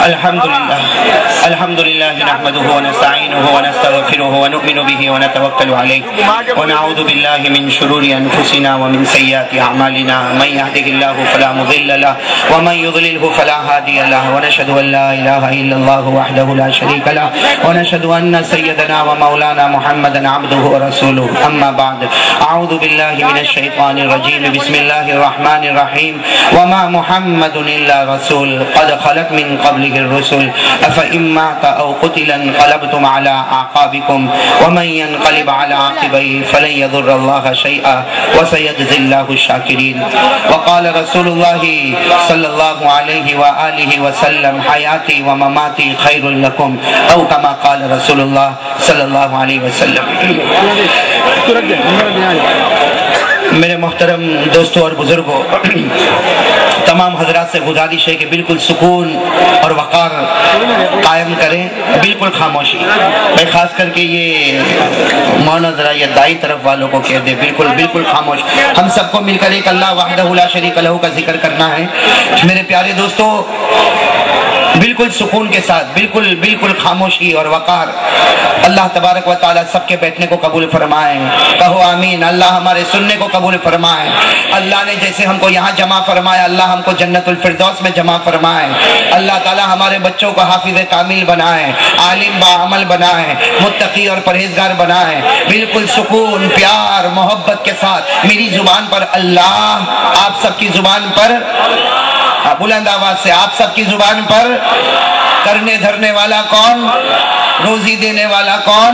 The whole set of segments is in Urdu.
الحمد لله نحمده ونستعينه ونستغفره ونؤمن به ونتوكل عليه ونعوذ بالله من شرور أنفسنا ومن سيئات أعمالنا من يهده الله فلا مضل له ومن يضلله فلا هادي له ونشهد أن لا إله إلا الله وحده لا شريك له ونشهد أن سيدنا ومولانا محمدا عبده ورسوله أما بعد أعوذ بالله من الشيطان الرجيم بسم الله الرحمن الرحيم وما محمد إلا رسول قد خلت من قبله الرسل أفإن مات أو قتل انقلبتم على أعقابكم ومن ينقلب على عقبيه فلن يضر الله شيئا وسيجزي الله الشاكرين وقال رسول الله صلى الله عليه وآله وسلم حياتي ومماتي خير لكم أو كما قال رسول الله صلی اللہ علیہ وسلم۔ میرے محترم دوستوں اور بزرگوں، تمام حضرات سے گزارش ہے کہ بالکل سکون اور وقار قائم کریں، بالکل خاموشی۔ میں خاص کر کے یہ مولانا ذرا یہ دائی طرف والوں کو کہہ دے، بالکل بالکل خاموش۔ ہم سب کو مل کر ایک اللہ وحدہ لا شریک لہ کا ذکر کرنا ہے۔ میرے پیارے دوستوں، بالکل سکون کے ساتھ، بالکل خاموشی اور وقار۔ اللہ تبارک و تعالی سب کے بیٹھنے کو قبول فرمائے، کہو آمین۔ اللہ ہمارے سننے کو قبول فرمائے۔ اللہ نے جیسے ہم کو یہاں جمع فرمایا، اللہ ہم کو جنت الفردوس میں جمع فرمائے۔ اللہ تعالی ہمارے بچوں کو حافظ کامل بنائے، عالم باعمل بنائے، متقی اور پرہیزگار بنائے۔ بالکل سکون، پیار، محبت کے ساتھ میری زبان پر اللہ، آپ سب کی زبان پر بلند آواز سے، آپ سب کی زبان پر کرنے دھرنے والا کون؟ روزی دینے والا کون؟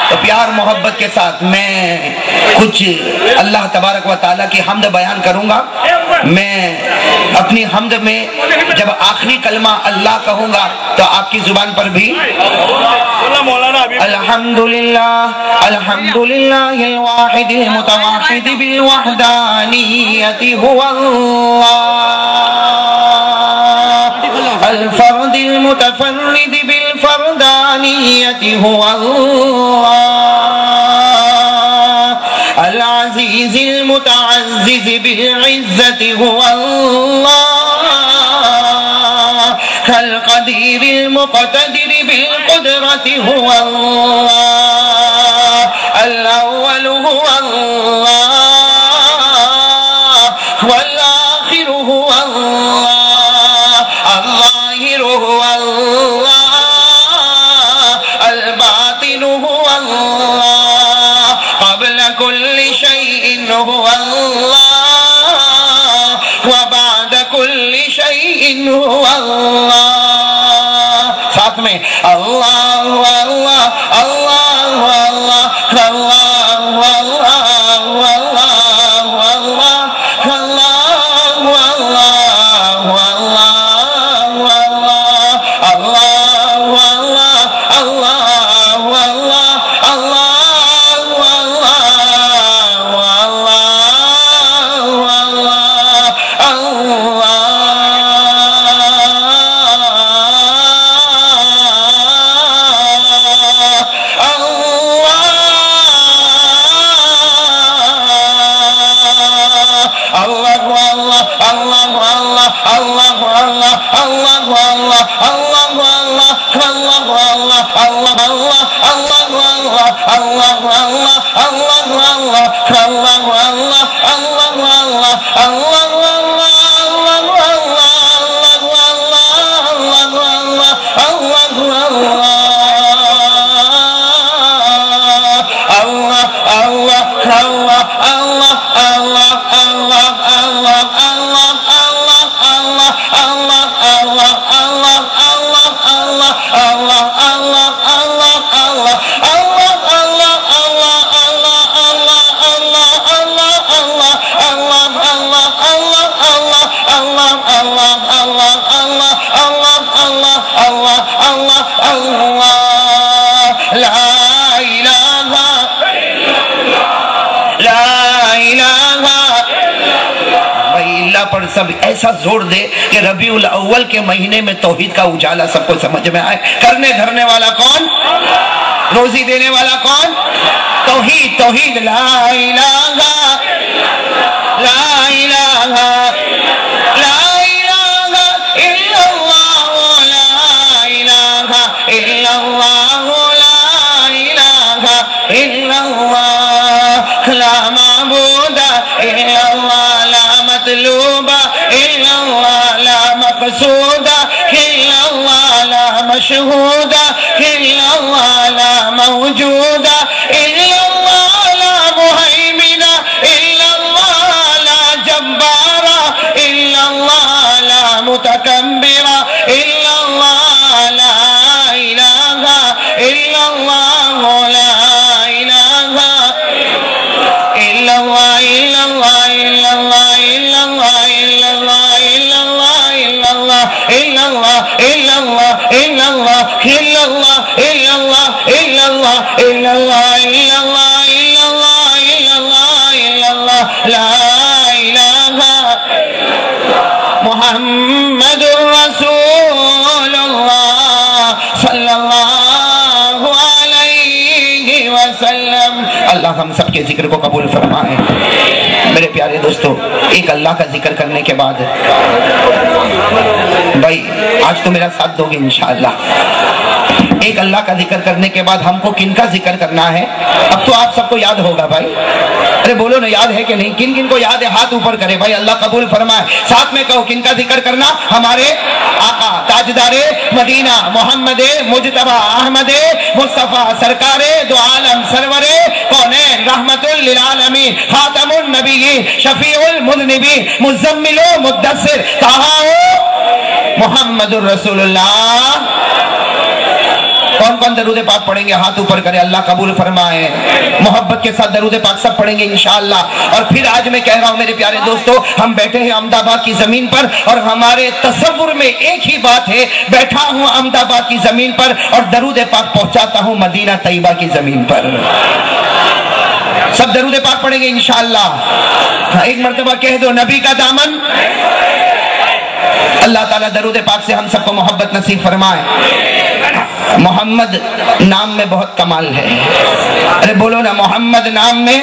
تو پیار محبت کے ساتھ میں کچھ اللہ تبارک و تعالیٰ کی حمد بیان کروں گا۔ میں اپنی حمد میں جب آخری کلمہ اللہ کہوں گا تو آپ کی زبان پر بھی الحمدللہ الحمدللہ الواحد المتواحد بالوحدانیت هو اللہ الفرد المتفرد بالفردانیت هو اللہ العزیز المتعزز بالعزت هو اللہ القدیر المقتدر بالقدرت هو اللہ الاول هو اللہ والآخر هو اللہ الظاہر هو اللہ الباطن هو اللہ قبل كل شيء هو الله وبعد كل شيء هو الله ساتھ میں اللہ اللہ اللہ اللہ پر سب ایسا زور دے کہ ربیع الاول کے مہینے میں توحید کا اجالا سب کو سمجھ میں آئے۔ کرنے دھرنے والا کون؟ روزی دینے والا کون؟ توحید توحید لا الہ لا الہ لا الہ الا اللہ لا إلا الله لا مطلوب إلا الله لا مقصود إلا الله لا مشهود إلا الله لا موجود إلا الله لا مهيمن إلا الله لا جبار إلا الله لا متكبر إلا الله لا إله إلا الله لا إله إلا الله إلا الله إلا الله إلا الله إلا الله إلا الله إلا الله إلا الله إلا الله إلا الله إلا الله إلا الله إلا الله إلا الله إلا الله إلا الله إلا الله إلا الله لا إله محمد رسول الله صلی اللہ علیہ وسلم. اللہ ہم سب کے ذکر کو قبول فرمائے. میرے پیارے دوستو، ایک اللہ کا ذکر کرنے کے بعد بھائی آج تو میرا ساتھ دو گے انشاءاللہ. ایک اللہ کا ذکر کرنے کے بعد ہم کو کن کا ذکر کرنا ہے؟ اب تو آپ سب کو یاد ہوگا بھائی. ارے بولو نا، یاد ہے کہ نہیں؟ کن کن کو یاد ہے ہاتھ اوپر کرے بھائی. اللہ قبول فرمائے. ساتھ میں کہو کن کا ذکر کرنا؟ ہمارے آقا تاجدار مدینہ محمد مجتبی احمد مصطفیٰ سرکار دو عالم سرور کونین رحمت للعالمین خاتم النبیین شفیع المذنبین مزمل و مدثر طٰہٰ محمد الرسول اللہ. کون کون درود پاک پڑھیں گے؟ ہاتھ اوپر کرے. اللہ قبول فرمائے. محبت کے ساتھ درود پاک سب پڑھیں گے انشاءاللہ. اور پھر آج میں کہہ رہا ہوں میرے پیارے دوستو، ہم بیٹھے ہیں احمد آباد کی زمین پر اور ہمارے تصور میں ایک ہی بات ہے، بیٹھا ہوں احمد آباد کی زمین پر اور درود پاک پہنچاتا ہوں مدینہ طیبہ کی زمین پر. سب درود پاک پڑھیں گے انشاءاللہ. ایک مرتبہ کہہ دو نبی کا دامن. اللہ تعالیٰ درود پاک سے ہم سب کو محبت نصیب فرمائے. محمد نام میں بہت کمال ہے. ارے بولو نا، محمد نام میں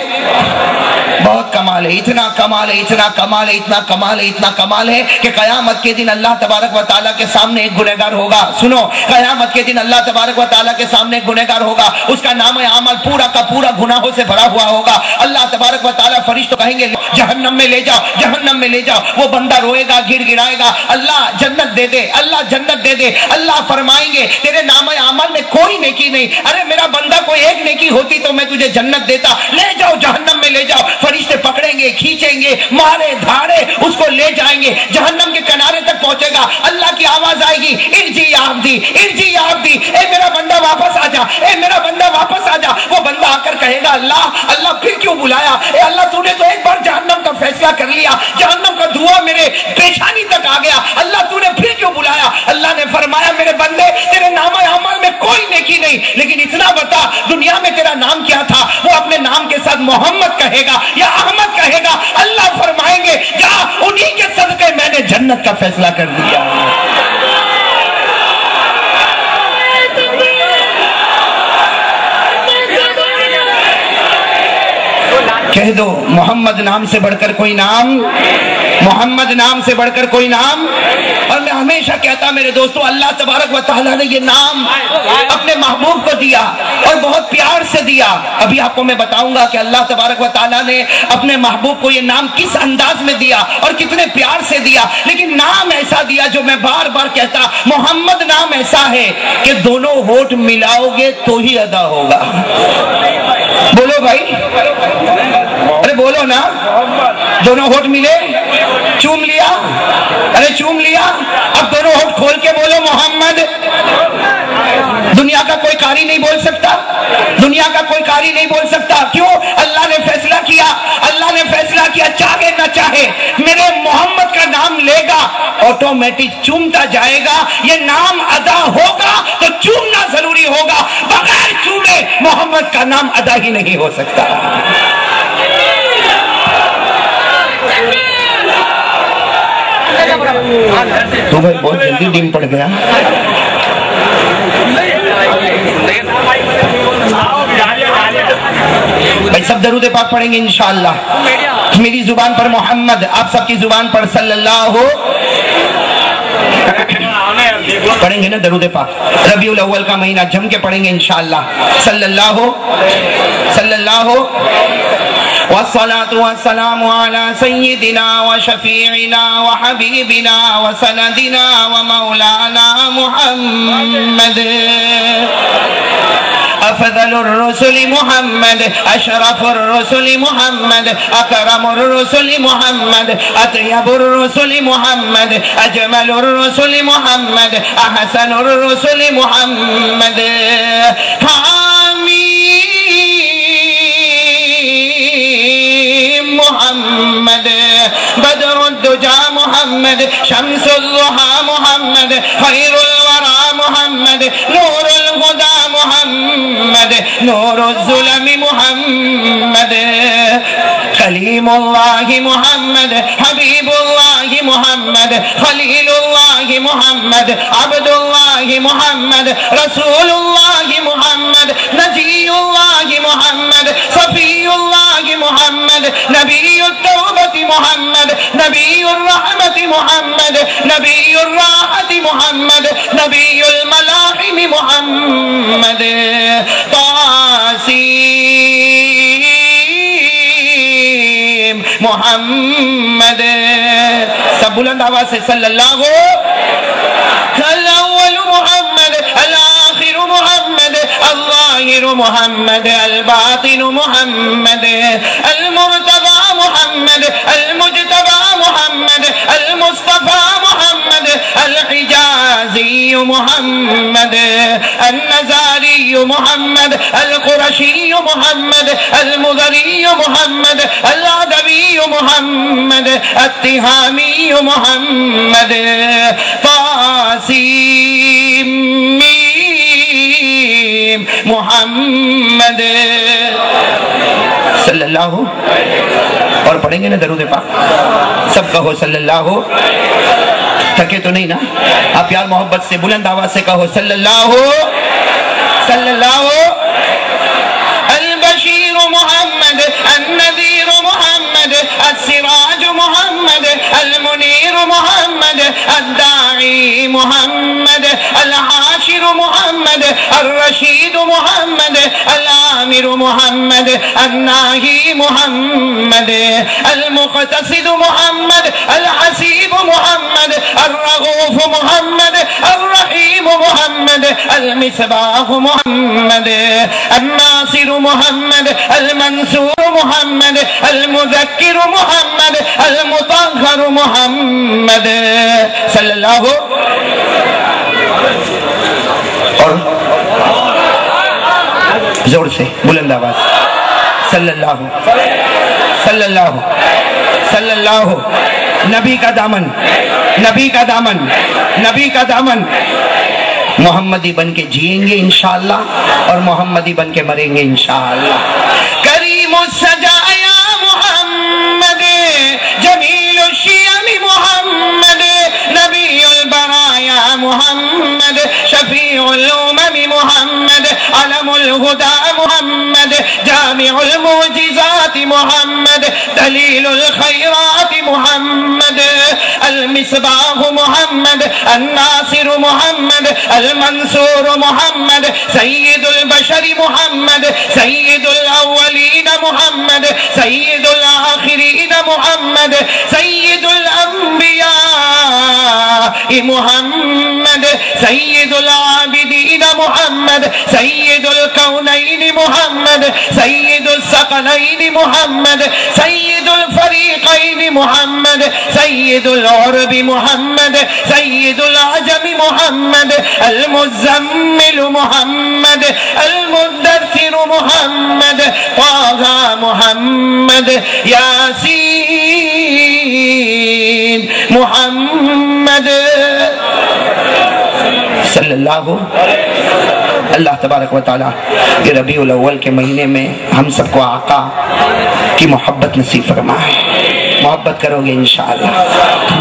بہت کمال ہے. اتنا کمال ہے، اتنا کمال ہے، اتنا کمال ہے، اتنا کمال ہے کہ قیامت کے دن اللہ تبارک و تعالیٰ کے سامنے ایک گنہگار ہوگا. سنو، قیامت کے دن اللہ تبارک و تعالیٰ کے سامنے ایک گنہگار ہوگا. اس کا نام عمل پورا کا پورا گناہوں سے بھرا ہوا ہوگا. اللہ تبارک و تعالیٰ فرشتوں کہیں گے جہنم میں لے جاؤ، جہنم میں لے جاؤ. وہ بندہ روئے گا، گڑ گڑائے گا، اللہ جنت دے دے، اللہ جنت دے دے. اللہ فرمائیں گے تیرے نام عمل میں کوئی نیکی نہیں. ارے میرا بندہ کوئی ایک نیکی ہوتی تو میں تجھے جنت دیتا. لے جاؤ، جہنم میں لے جاؤ. فرشتے پکڑیں گے، کھینچیں گے، مارے دھاڑے اس کو لے جائیں گے. جہنم کے کنارے تک پہنچے گا. اللہ کی آواز آئے گی، ارجی یا عبدی، ارجی یا عبدی، اے میرا بندہ واپس آ جا، اے میرا بندہ واپس آ جا. وہ بندہ آ کر کہے گا اللہ اللہ پھر کیوں بلایا؟ اے اللہ تو نے تو ایک بار جہنم کا فیصلہ کر لیا، جہنم کا دھواں میرے پیشانی تک آ گیا، اللہ تو نے پھر کیوں بلایا؟ اللہ نے فرمایا میرے بندے تیرے نام اعمال میں کوئی نیکی نہیں، لیکن اتنا بتا دنیا میں تیرا نام کیا تھا؟ وہ اپنے نام کے ساتھ محمد کہے گا یا احمد کہے گا. اللہ فرمائیں گے جا، انہی کے صدقے میں نے جنت کا فیصلہ کر دیا. کہہ دو محمد نام سے بڑھ کر کوئی نام، محمد نام سے بڑھ کر کوئی نام. اور میں ہمیشہ کہتا میرے دوستو، اللہ تبارک و تعالیٰ نے یہ نام اپنے محبوب کو دیا اور بہت پیار سے دیا. ابھی آپ کو میں بتاؤں گا کہ اللہ تبارک و تعالیٰ نے اپنے محبوب کو یہ نام کس انداز میں دیا اور کتنے پیار سے دیا. لیکن نام ایسا دیا جو میں بار بار کہتا، محمد نام ایسا ہے کہ دونوں ہونٹ ملاؤ گے تو ہی ادا ہوگا. بولو بھائی، ارے بولو نا. دونوں ہونٹ ملے، چوم لیا، ارے چوم لیا. اب دونوں ہونٹ کھول کے بولو محمد. دنیا کا کوئی قاری نہیں بول سکتا، دنیا کا کوئی قاری نہیں بول سکتا. کیوں؟ اللہ نے فیصلہ کیا، اللہ نے فیصلہ کیا چاہے نہ چاہے میرے محمد کا نام لے گا آٹومیٹک چومتا جائے گا. یہ نام ادا ہوگا تو چومنا ضروری ہوگا، بغیر چومے محمد کا نام ادا ہی نہیں ہو سکتا. تو بھائی بہت جلدی ڈیم پڑ گیا. بھائی سب درود پاک پڑھیں گے انشاءاللہ. میری زبان پر محمد، آپ سب کی زبان پر صلی اللہ پڑھیں گے نا درود پاک. ربیع الاول کا مہینہ جم کے پڑھیں گے انشاءاللہ. صلی اللہ والصلاة والسلام على سيدنا وشفيعنا وحبيبنا وسندنا ومولانا محمد أفضل الرسل محمد أشرف الرسل محمد أكرم الرسل محمد أطيب الرسل محمد أجمل الرسل محمد أحسن الرسل محمد محمد بدر الدجى محمد شمس الضحى محمد خير الورى محمد نور الهدى محمد نور الظلم محمد كليم الله محمد حبيب الله محمد خليل الله محمد عبد الله محمد رسول الله محمد نجي الله محمد صفي الله محمد نبي التوبة محمد نبي الرحمة محمد نبي الراحة محمد نبي الملاحم محمد طاسيم محمد سب بلند آواز سے صلی اللہ الاول محمد الآخر محمد الظاهر محمد الباطن محمد المرتضى محمد المجتبى محمد المصطفى محمد الحجازي محمد النزاري محمد القرشي محمد المذري محمد العدوي محمد التهامي محمد طاسيم محمد صلی اللہ اور پڑھیں گے نا درود پاک سب کہو صلی اللہ تھکے تو نہیں نا آپ پیار محبت سے بلند آواز سے کہو صلی اللہ البشیر محمد النذیر محمد السراج محمد المنیر محمد الداعی محمد الحاشر محمد الرشید محمد العامر محمد الناہی محمد المقتصد محمد الحسیب محمد الرغوف محمد الرحیم محمد المصباح محمد الناصر محمد المنصور محمد المذکر محمد المطہر محمد صلی اللہ اور زور سے بلند آواز صلی اللہ نبی کا دامن محمدی بن کے جئیں گے انشاءاللہ اور محمدی بن کے مریں گے انشاءاللہ کریم السجایا محمد جمیل الشیم محمد نبی البرایا محمد شفیع الامم محمد علم الہدى محمد جامع المعجزات محمد دلیل الخیرات محمد المصباح محمد الناصر محمد المنصور محمد سید البشر محمد سید الاولین محمد سید الاخرین محمد سید الانبیاء محمد سید العابدین محمد سید الکونین محمد سید الثقلین محمد سید الفریقین محمد سید العرب محمد سید العجم محمد المزمل محمد المدثر محمد طه محمد یاسین محمد صلی اللہ تبارک و تعالیٰ کہ ربیع الاول کے مہینے میں ہم سب کو آقا کی محبت نصیب فرمائے. محبت کرو گے انشاءاللہ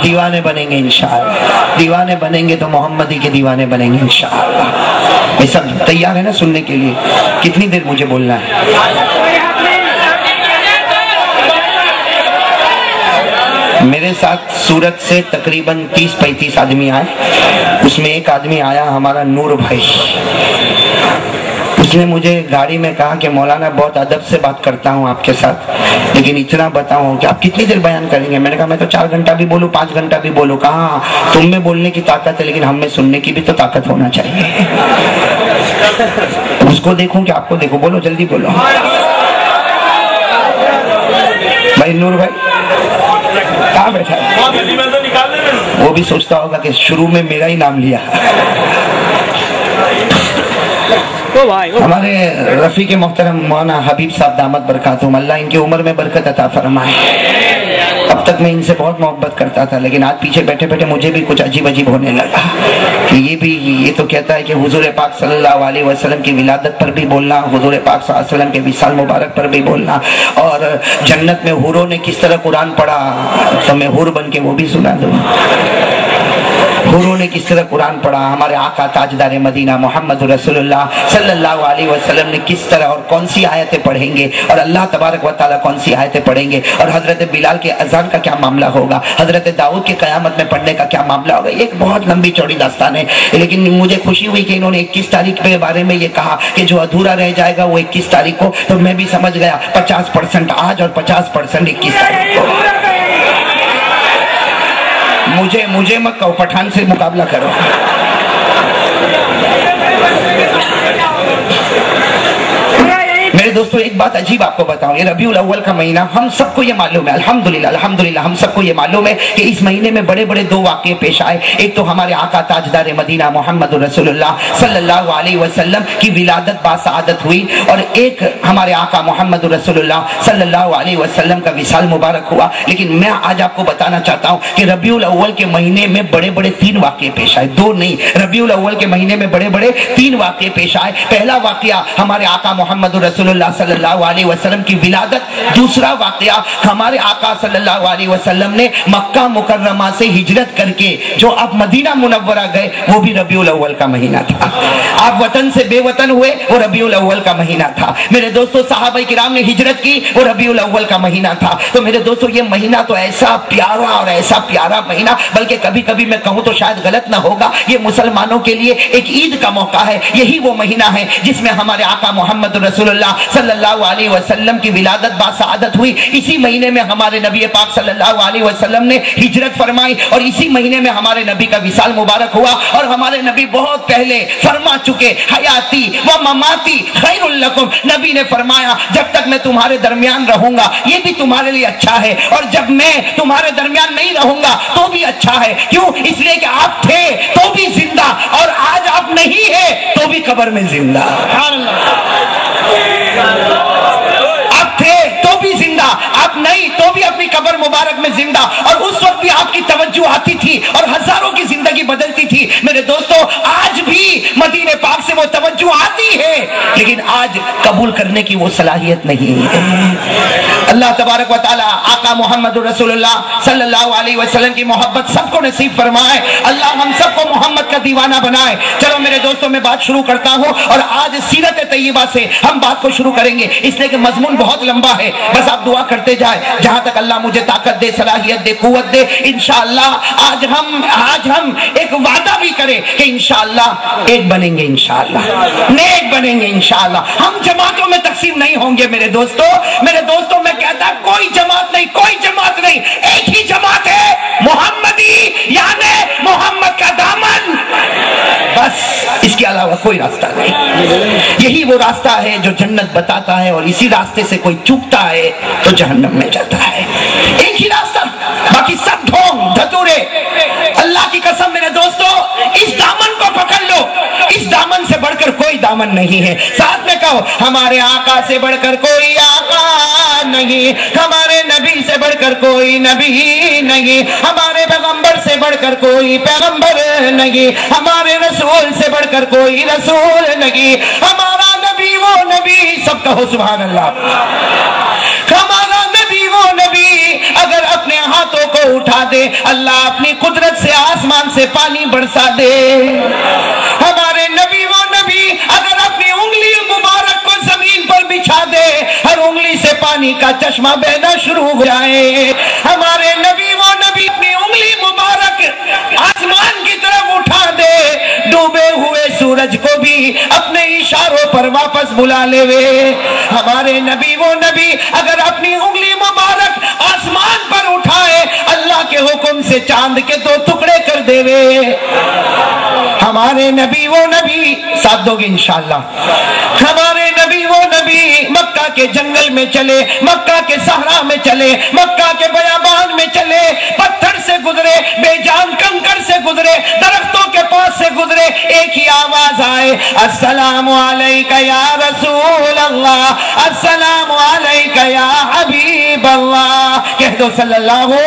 دیوانے بنیں گے انشاءاللہ دیوانے بنیں گے تو محمدی کے دیوانے بنیں گے انشاءاللہ. یہ سب تیار ہے نا سننے کے لیے؟ کتنی دیر مجھے بولنا ہے؟ میرے ساتھ سورت سے تقریباً 30-35 آدمی آئے. اس میں ایک آدمی آیا ہمارا نور بھائی. اس نے مجھے گاڑی میں کہا کہ مولانا بہت ادب سے بات کرتا ہوں آپ کے ساتھ، لیکن اتنا بتاؤں کہ آپ کتنی دیر بیان کریں گے؟ میں نے کہا میں تو 4 گھنٹہ بھی بولوں 5 گھنٹہ بھی بولوں۔ کہاں تم میں بولنے کی طاقت ہے لیکن ہم میں سننے کی بھی تو طاقت ہونا چاہیے۔ اس کو دیکھوں کہ آپ کو دیکھوں؟ بولو جلدی بولو بھائی نور بھائی کہاں بیٹھا ہے؟ وہ بھی سوچتا ہوگا کہ شروع میں میرا ہی نام لیا۔ ہمارے رفیق محترم مولانا حبیب صاحب دامت برکاتہم، اللہ ان کی عمر میں برکت عطا فرمائے۔ اب تک میں ان سے بہت محبت کرتا تھا، لیکن آج پیچھے بیٹھے بیٹھے مجھے بھی کچھ عجیب عجیب ہونے لگا کہ یہ تو کہتا ہے کہ حضور پاک صلی اللہ علیہ وسلم کی ولادت پر بھی بولنا، حضور پاک صلی اللہ علیہ وسلم کے وصال مبارک پر بھی بولنا، اور جنت میں حوروں نے کس طرح قرآن پڑھا تو میں حور بن کے وہ بھی سنا دوں۔ حوروں نے کس طرح قرآن پڑھا، ہمارے آقا تاجدار مدینہ محمد رسول اللہ صلی اللہ علیہ وسلم نے کس طرح اور کون سی آیتیں پڑھیں گے، اور اللہ تبارک و تعالیٰ کون سی آیتیں پڑھیں گے، اور حضرت بلال کے اذان کا کیا معاملہ ہوگا، حضرت داؤد کے قیامت میں پڑھنے کا کیا معاملہ ہوگا۔ یہ ایک بہت لمبی چوڑی داستان ہے، لیکن مجھے خوشی ہوئی کہ انہوں نے 21 تاریخ کے بارے میں یہ کہا کہ جو ادھورا رہ جائے گا وہ 21 تاریخ کو، تو میں بھی سمجھ گیا 50% آج اور 50% 21 تاریخ کو۔ مجھے مت کہو، پٹھان سے مقابلہ کرو۔ میرے دوستو ایک بات عجیب آپ کو بتاؤں، یہ ربیع الاول کا مہینہ ہم سب کو یہ معلوم ہے، الحمدللہ ہم سب کو یہ معلوم ہے کہ اس مہینے میں بڑے بڑے 2 واقعے پیش آئے۔ ایک تو ہمارے آقا تاجدار مدینہ محمد رسول اللہ صلی اللہ علیہ وسلم کی ولادت باسعادت ہوئی، اور ایک ہمارے آقا محمد رسول اللہ صلی اللہ علیہ وسلم کا وصال مبارک ہوا۔ لیکن میں آج آپ کو بتانا چاہتا ہوں کہ ربیع الاول کے مہینے میں بڑے بڑے 3 واقعے پیش آئے، 2 نہیں، ربیع الاول کے مہینے میں بڑے بڑے 3 واقعے پیش آئے۔ پہلا واقعہ ہمارے آقا محمد رسول اللہ صلی اللہ علیہ وسلم کی ولادت، دوسرا واقعہ ہمارے آقا صلی اللہ علیہ وسلم نے مکہ مکرمہ سے ہجرت کر کے جو اب مدینہ منورہ گئے، وہ بھی ربیع الاول کا مہینہ تھا۔ آپ وطن سے بے وطن ہوئے، وہ ربیع الاول کا مہینہ تھا۔ میرے دوستو صحابہ کرام نے ہجرت کی، وہ ربیع الاول کا مہینہ تھا۔ تو میرے دوستو یہ مہینہ تو ایسا پیارا اور ایسا پیارا مہینہ، بلکہ کبھی کبھی میں کہوں تو شاید غلط نہ ہوگا، یہ مسلمانوں کے لیے ایک عید کا موقع ہے۔ یہی وہ مہینہ ہے جس میں ہمارے آقا محمد رسول اللہ صلی اللہ علیہ وسلم کی ولادت باسعادت ہوئی۔ اسی مہینے میں ہمارے نبی پاک صلی اللہ علیہ وسلم نے ہجرت فرمائی، اور اسی مہینے میں ہمارے نبی کا وصال مبارک ہوا۔ اور ہمارے نبی بہت پہلے فرما چکے، حیاتی و مماتی خیر لکم، نبی نے فرمایا جب تک میں تمہارے درمیان رہوں گا یہ بھی تمہارے لیے اچھا ہے، اور جب میں تمہارے درمیان نہیں رہوں گا تو بھی اچھا ہے۔ کیوں؟ اس لیے کہ آپ تھے تو بھی زندہ، اور آج آپ نہیں ہے تو بھی قبر میں زندہ۔ آپ تھے تو بھی زندہ، آپ نہیں تو بھی اپنی قبر مبارک میں زندہ، اور اس وقت بھی آپ کی توجہ آتی تھی اور ہزاروں کی زندگی بدلتی تھی۔ میرے دوستو آج بھی مدینے پاک سے وہ توجہ آتی ہے، لیکن آج قبول کرنے کی وہ صلاحیت نہیں ہے۔ اللہ تبارک و تعالیٰ آقا محمد رسول اللہ صلی اللہ علیہ وسلم کی محبت سب کو نصیب فرمائے، اللہ ہم سب کو محمد کا دیوانہ بنائے۔ چلو میرے دوستوں میں بات شروع کرتا ہوں، اور آج سیرت طیبہ سے ہم بات کو شروع کریں گے، اس لیے کہ مضمون بہت لمبا ہے، بس آپ دعا کرتے جائیں جہاں تک اللہ مجھے طاقت دے، صلاحیت دے، قوت دے۔ انشاءاللہ آج ہم ایک وعدہ بھی کریں کہ انشاءاللہ ایک بنیں گے، انشاءاللہ نیک بنیں گے، انشاءاللہ ہم جماعتوں میں تقسیم نہیں ہوں گے۔ میرے دوستوں میں کہتا کوئی جماعت نہیں، ایک ہی جماعت ہے، محمدی، یعنی محمد کا دامن، بس اس کے علاوہ کوئی راستہ نہیں۔ یہی وہ راستہ ہے جو جنت بتاتا ہے، اور اسی راستے سے کوئی چوکتا ہے تو جہنم میں جاتا ہے۔ ایک ہی راستہ، باقی سب ڈھونگ دھتورے۔ اللہ کی قسم میرے دوستو اس دامن کو پکڑ لو، اس دامن سے بڑھ کر کوئی دامن نہیں ہے۔ ساتھ میں کہو ہمارے آقا سے بڑھ کر کوئی آقا نہیں، ہمارے نبی سے بڑھ کر کوئی نبی نہیں، ہمارے پیغمبر سے بڑھ کر کوئی پیغمبر نہیں، ہمارے رسول سے بڑھ کر کوئی رسول نہیں، ہمارا نبی وہ نبی، سب کہو سبحان اللہ، ہمارا نبی وہ نبی اگر اپنے ہاتھوں کو اٹھا دے اللہ اپنی قدرت سے آسمان سے پانی برسا دے۔ ہمارے نبی وہ نبی اگر اپنی انگلی مبارک کو زمین پر بچھا دے ہر انگلی سے پانی کا چشمہ بہنا شروع ہو جائے۔ ہمارے نبی وہ نبی اپنی انگلی مبارک آسمان کی طرف اٹھا دے ڈوبے ہوئے سورج سورج کو بھی اپنے اشاروں پر واپس بلا لے وے. ہمارے نبی وہ نبی اگر اپنی انگلی مبارک آسمان پر اٹھائے اللہ کے حکم سے چاند کے 2 ٹکڑے کر دے وے. ہمارے نبی وہ نبی، ساتھ دو گے انشاءاللہ، ہمارے نبی وہ نبی مکہ کے جنگل میں چلے، مکہ کے صحرا میں چلے، مکہ کے بیابان میں چلے، پتھر سے گزرے، بے جان کنکر سے گزرے، درختوں کے پاس سے گزرے، ایک ہی آواز آئے، السلام علیکہ یا رسول اللہ، السلام علیکہ یا حبیب اللہ. کہہ دو صلی اللہ ہو.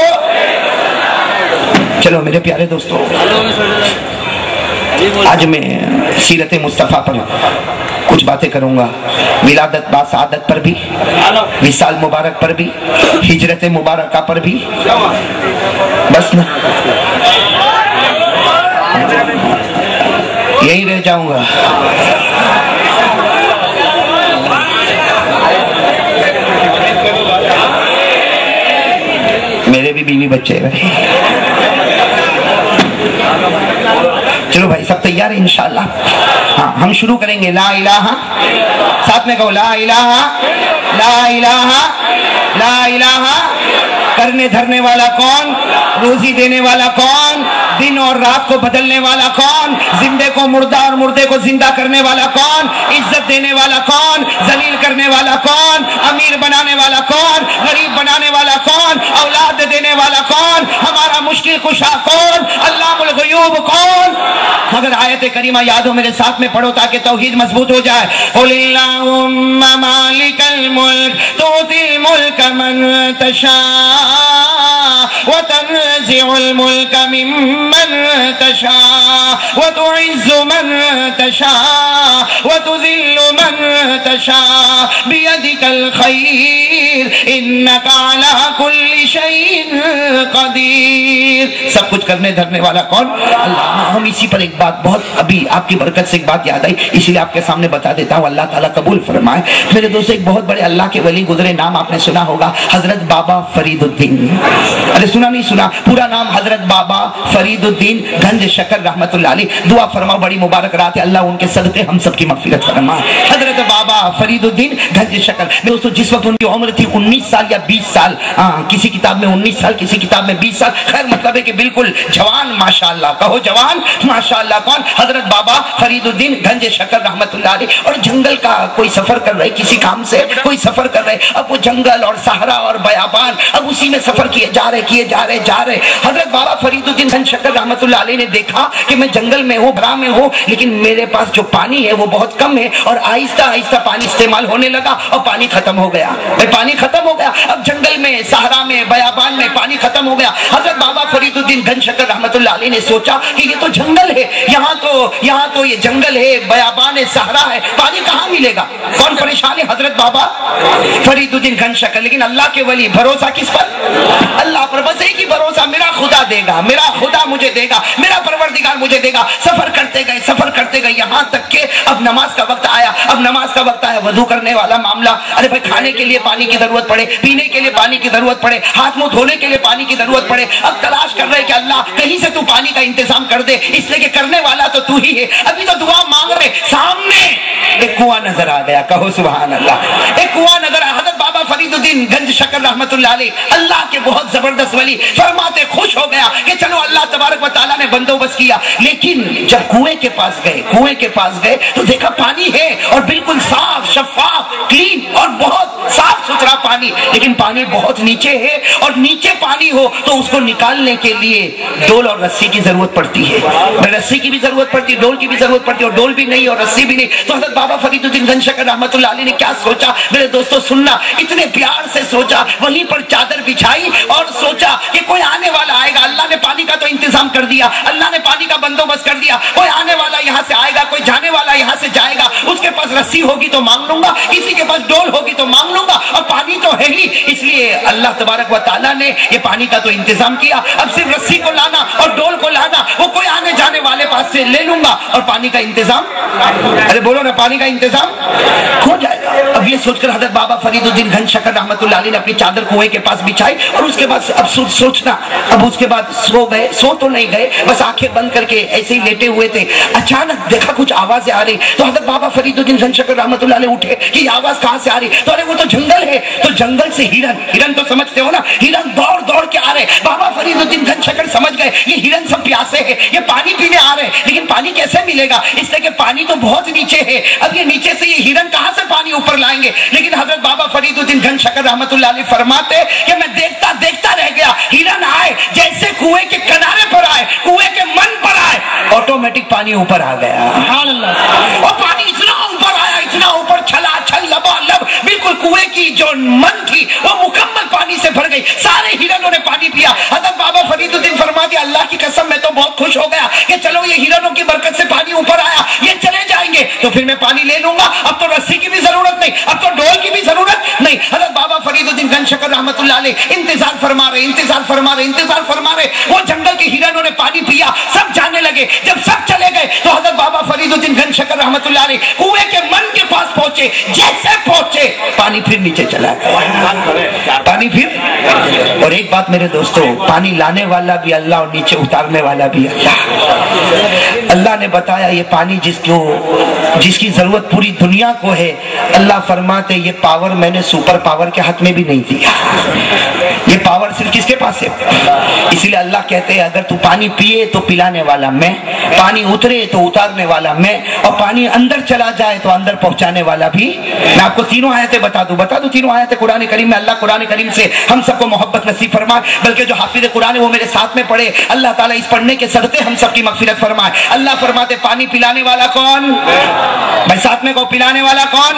چلو میرے پیارے دوستو، آج میں سیرت مصطفیٰ پر کچھ باتیں کروں گا، ولادت با سعادت پر بھی، وصال مبارک پر بھی، ہجرت مبارکہ پر بھی. بس نا یہی رہ جاؤں گا. میرے بھی بیوی بچے ہیں. چلو بھائی سب تیار ہیں انشاءاللہ؟ ہاں ہم شروع کریں گے. لا الہ، ساتھ میں کہو لا الہ، لا الہ، لا الہ. کرنے دھرنے والا کون؟ روزی دینے والا کون؟ دن اور رات کو بدلنے والا کون؟ زندے کو مردہ اور مردے کو زندہ کرنے والا کون؟ عزت دینے والا کون؟ ذلیل کرنے والا کون؟ امیر بنانے والا کون؟ غریب بنانے والا کون؟ اولاد دینے والا کون؟ ہمارا مشکل کشا کون؟ علام الغیوب کون؟ اگر آیت کریمہ یاد ہو میرے ساتھ میں پڑھو تاکہ توحید مضبوط ہو جائے. قل اللہم مالک الملک تؤتی الملک من تشاء وتنزع الملک ممن تشاء وتعز من تشاء وتذل من تشاء بیدک الخیر انک علی کل شیء قدیر. سب کچھ کرنے دھرنے والا کون؟ اللہ. ہم اسی پر ایک بات بہت ابھی آپ کی برکت سے ایک بات یاد آئی، اسی لیے آپ کے سامنے بتا دیتا ہوں، اللہ تعالیٰ قبول فرمائے. میرے دوست ایک بہت بڑے اللہ کے ولی گزرے، نام آپ نے سنا ہوگا، حضرت بابا فرید الدین. ارے سنا نہیں سنا؟ پورا نام حضرت بابا فرید الدین گنج شکر رحمت اللہ علیہ. دعا فرماؤ، بڑی مبارک رات ہے، اللہ ان کے صدقے ہم سب کی مغفرت فرمائے. حضرت بابا فرید الدین گنج شکر. دوستو جس وقت ان کی عمر تھی 19 سال یا 20 سال، کسی کتاب میں 19 سال، کسی کتاب میں 20 سال، خیر مطلب ہے کہ بالکل جوان، ماشاءاللہ کہو جوان ماشاءاللہ. کون؟ حضرت بابا فرید الدین گنج شکر رحمت اللہ علیہ. اور جنگل کا کوئی سفر کر رہے، کسی کام سے کوئی سفر کر رہے، اب وہ جنگل اور صحرا اور بیابان، اب اسی میں سفر کیے جا رہے. حضرت بابا فرید الدین گنج شکر رحمت اللہ علیہ نے دیکھا کہ میں جنگل میں ہوں، برا میں ہوں، لیکن میرے پاس جو پانی ہے وہ بہت کم ہے، اور آہستہ آہستہ پانی استعمال ہونے لگا اور پانی ختم ہو گیا. پانی ختم ہو گیا، اب جنگل میں، صحرا میں، بیابان میں پانی ختم ہو گیا. حضرت بابا فرید الدین گنج شکر رحمت اللہ علیہ نے سوچا کہ یہ تو جنگل ہے، یہاں تو یہ جنگل ہے، بیابان ہے، صحرا ہے، پانی کہاں ملے گا؟ کون پریشان ہے؟ حضرت بابا فرید الدین گنج شکر. لیکن اللہ کے ولی، بھروسہ کس پر؟ اللہ پر. بس ایک ہی بھروسہ، میرا خدا دے گا، میرا خدا مجھے دے گا، میرا پروردگار مجھے دے گا. سفر کرتے گئے یہاں تک کہ اب نماز کا وقت آیا. وضو کرنے والا معاملہ، ارے بھائی کھانے کے لیے پانی کی ضرورت پڑے، پینے کے لیے پانی کی ضرورت پڑے، ہاتھ منہ دھونے کے لیے پانی کی ضرورت پڑے. اب تلاش کر رہے کہ اللہ کہیں سے تو پانی کا انتظام کر دے، اس لیے کہ کرنے والا تو تو ہی ہے. ابھی تو دعا مانگ رہے، سامنے ایک کنواں نظر آ گیا. کہو سبحان اللہ. ایک کنواں نظر آیا. حضرت بابا فرید الدین گنج شکر رحمت اللہ علیہ، اللہ کے بہت زبردست ولی، فرماتے خوش ہو گیا کہ چلو اللہ تبارک و تعالیٰ نے بندوبست کیا. لیکن جب کنویں کے پاس گئے تو دیکھا پانی ہے، اور بالکل صاف شفاف کلین اور بہت صاف ستھرا پانی، لیکن پانی بہت نیچے ہے، اور نیچے پانی ہو تو اس کو نکالنے کے لیے ڈول اور رسی کی ضرورت پڑتی ہے. رسی کی بھی ضرورت پڑتی ہے، ڈول کی بھی ضرورت پڑتی ہے، اور ڈول بھی نہیں اور رسی بھی نہیں. تو حضرت بابا فرید الدین گنج شکر رحمت اللہ علیہ نے کیا سوچا میرے دوستو؟ سننا، اتنے پیار سے سوچا، وہیں پر چادر بچھائی اور سوچا کہ کوئی آنے والا آئے گا. اللہ نے پانی کا تو انتظام کر دیا، اللہ نے پانی کا بندوبست کر دیا. کوئی آنے والا یہاں سے آئے گا، کوئی جانے والا یہاں سے جائے گا. اس کے پاس رسی ہوگی تو مانگ لوں گا، کسی کے پاس ڈول ہوگی تو مانگ لوں گا، اور پانی تو ہے ہی، اس اس لیے اللہ تبارک و تعالیٰ نے یہ پانی کا تو انتظام کیا، اب صرف رسی کو لانا اور ڈول کو لانا، وہ کوئی آنے جانے والے پاس سے لے لوں گا اور پانی کا انتظام، ارے بولو نا، پانی کا انتظام ہو جائے گا۔ اب یہ سوچ کر حضرت بابا فرید الدین گھن شکر رحمت اللہ علیہ نے اپنی چادر کنویں کے پاس بچھائی اور اس کے بعد اب سوچنا، اب اس کے بعد سو گئے، سو تو نہیں گئے، بس آنکھیں بند کر کے ایسے ہی لیٹے ہوئے تھے۔ اچانک دیکھا کچھ آوازیں آ رہی، تو حضرت بابا فرید الدین گھن شکر رحمت اللہ علیہ اٹھے کہ یہ آواز کہاں سے آ رہی؟ تو ارے وہ تو جنگل ہے، تو جنگل سے ہرن تو سمجھتے ہو نا، ہرن دوڑ دوڑ کے آ رہے۔ بابا فرید الدین گھن شکر سمجھ گئے یہ ہرن سب پیاسے ہیں، یہ پانی پینے آ رہے ہیں، لیکن پانی کیسے ملے گا؟ اس لیے کہ پانی تو بہت نیچے ہے، اب یہ نیچے سے یہ ہرن کہاں سے پانی اوپر لائیں گے؟ لیکن حضرت بابا فرید الدین گھن شکر رحمت اللہ علیہ فرماتے کہ میں دیکھتا دیکھتا رہ گیا، ہرن آئے جیسے کنویں کے کنارے پر آئے، کنویں کے من پر آئے، آٹومیٹک پانی اوپر آ گیا، اور پانی اتنا اوپر آیا، اتنا اوپر چھلا چھل لبا لب، بالکل کنویں کی جو من تھی وہ مکمل پانی سے بھر گئی، سارے ہرنوں نے پانی پیا۔ حضرت بابا فرید الدین فرماتے اللہ کی قسم میں تو بہت خوش ہو گیا کہ چلو یہ ہرنوں کی برکت سے پانی اوپر آیا، یہ چلے جائیں گے تو پھر میں پانی لے لوں گا، اب تو رسی کی بھی ضرورت نہیں، اب تو ڈول کی بھی ضرورت نہیں۔ حضرت بابا فرید الدین گھن شکر رحمت اللہ علیہ انتظار فرما رہے، وہ جنگل کے ہرنوں نے پانی پیا، سب جانے لگے، جب سب چلے گئے تو حضرت بابا فرید الدین گھن شکر رحمت اللہ علیہ کنویں کے من کے پاس پہنچے، جیسے پہنچے پانی پھر نیچے چلا گیا، پانی پھر۔ اور ایک بات میرے دوستو، پانی لانے والا بھی اللہ اور نیچے اتارنے والا بھی اللہ۔ اللہ نے بتایا یہ پانی جس کی ضرورت پوری دنیا کو ہے، اللہ فرماتے یہ پاور میں نے سپر پاور کے ہاتھ میں بھی نہیں دیا، یہ پاور صرف کس کے پاس ہے؟ اسی لیے اللہ کہتے ہیں اگر تو پانی پیے تو پلانے والا میں، پانی اترے تو اتارنے والا میں، اور پانی اندر چلا جائے تو اندر پہنچانے والا بھی۔ میں آپ کو تینوں آیتیں بتا دوں تینوں آیتیں قرآن کریم میں۔ اللہ قرآن کریم سے ہم سب کو محبت نصیب فرمائے، بلکہ جو حافظ قرآن ہے وہ میرے ساتھ میں پڑھے، اللہ تعالیٰ اس پڑھنے کے صدقے ہم سب کی مغفرت فرمائے۔ اللہ فرماتے پانی پلانے والا کون؟ بھائی ساتھ میں کو پلانے والا کون؟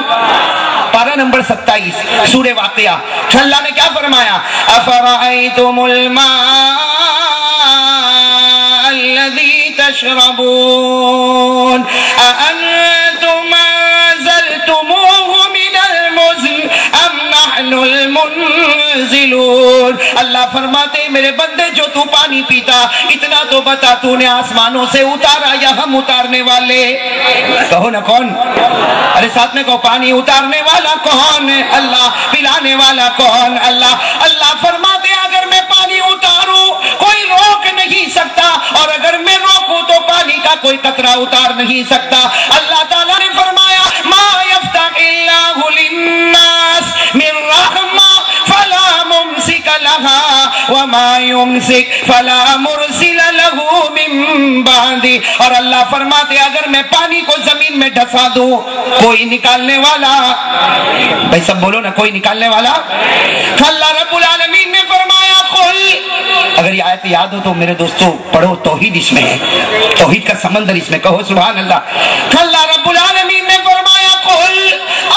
پارہ نمبر 27 سورہ واقعہ، اللہ نے کیا فرمایا؟ افرأیتم الماء الذی تشربون اانتم انزلتموه من المزن ام نحن المنزلون۔ اللہ فرماتے میرے بندے جو تو پانی پیتا اتنا تو بتا تو نے آسمانوں سے اتارا یا ہم اتارنے والے؟ کہو نا کون؟ ارے ساتھ میں کہو پانی اتارنے والا کون؟ اللہ۔ پلانے والا کون؟ اللہ۔ اللہ فرماتے اگر میں پانی اتاروں کوئی روک نہیں سکتا، اور اگر میں روکوں تو پانی کا کوئی قطرہ اتار نہیں سکتا۔ اللہ تعالیٰ نے فرمایا ما یفتح اللہ للناس من رحمہ فلا ممسک لها وما یمسک فلا مرسل له من بعدہ۔ اور اللہ فرماتے اگر میں پانی کو زمین میں ڈھسا دوں کوئی نکالنے والا، بھائی سب بولو نا، کوئی نکالنے والا؟ اللہ رب العالمین نے فرمایا قل، اگر یہ آیت یاد ہو تو میرے دوستو پڑھو، توحید اس میں ہے، توحید کا سمندر اس میں، کہو سبحان اللہ۔ اللہ رب العالمین نے فرمایا قل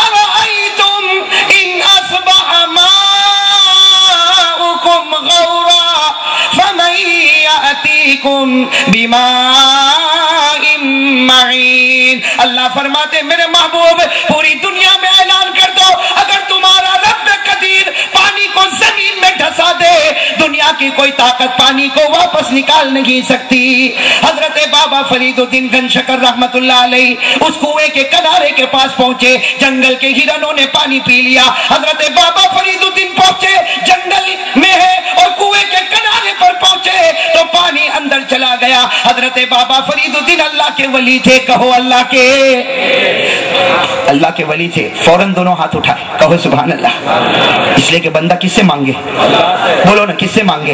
ارأیتم ان اصبح ماؤکم غورا فمن یأتیکم بماء معین۔ اللہ فرماتے میرے محبوب پوری دنیا میں اعلان کر دو اگر تمہارا رب قدیر پانی کو زمین میں ڈھسا دے دنیا کی کوئی طاقت پانی کو واپس نکال نہیں سکتی۔ حضرت بابا فرید الدین گھن شکر رحمت اللہ علیہ اس کنویں کے کنارے کے پاس پہنچے، جنگل کے ہرنوں نے پانی پی لیا، حضرت بابا فرید الدین پہنچے جنگل میں ہے اور کنویں کے کنارے پر پہنچے تو پانی اندر چلا گیا۔ حضرت بابا فرید الدین اللہ کے ولی تھے، کہو اللہ کے ولی تھے، فوراً دونوں ہاتھ اٹھائے، کہو سبحان اللہ۔ اس لیے کہ بندہ کس سے مانگے؟ بولو نا، کس سے مانگے؟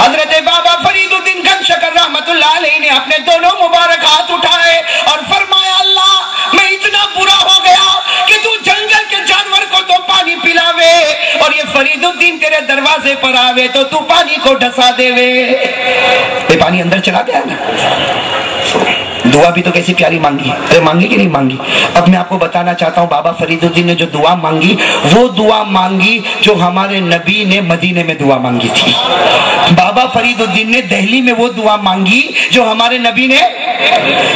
حضرت بابا فرید الدین گھن شکر رحمت اللہ علیہ نے اپنے دونوں مبارک ہاتھ اٹھائے اور فرمایا اللہ میں اتنا برا ہو گیا کہ تو جنگل کے جانور کو تو پانی پلاوے اور یہ فرید الدین تیرے دروازے پر آوے تو تو پانی کو ڈھسا دے وے۔ یہ پانی اندر چلا گیا نا۔ دعا بھی تو کیسی پیاری مانگی، ارے مانگی کہ نہیں مانگی؟ اب میں آپ کو بتانا چاہتا ہوں بابا فرید الدین نے جو دعا مانگی وہ دعا مانگی جو ہمارے نبی نے مدینے میں دعا مانگی تھی۔ بابا فرید الدین نے دہلی میں وہ دعا مانگی جو ہمارے نبی نے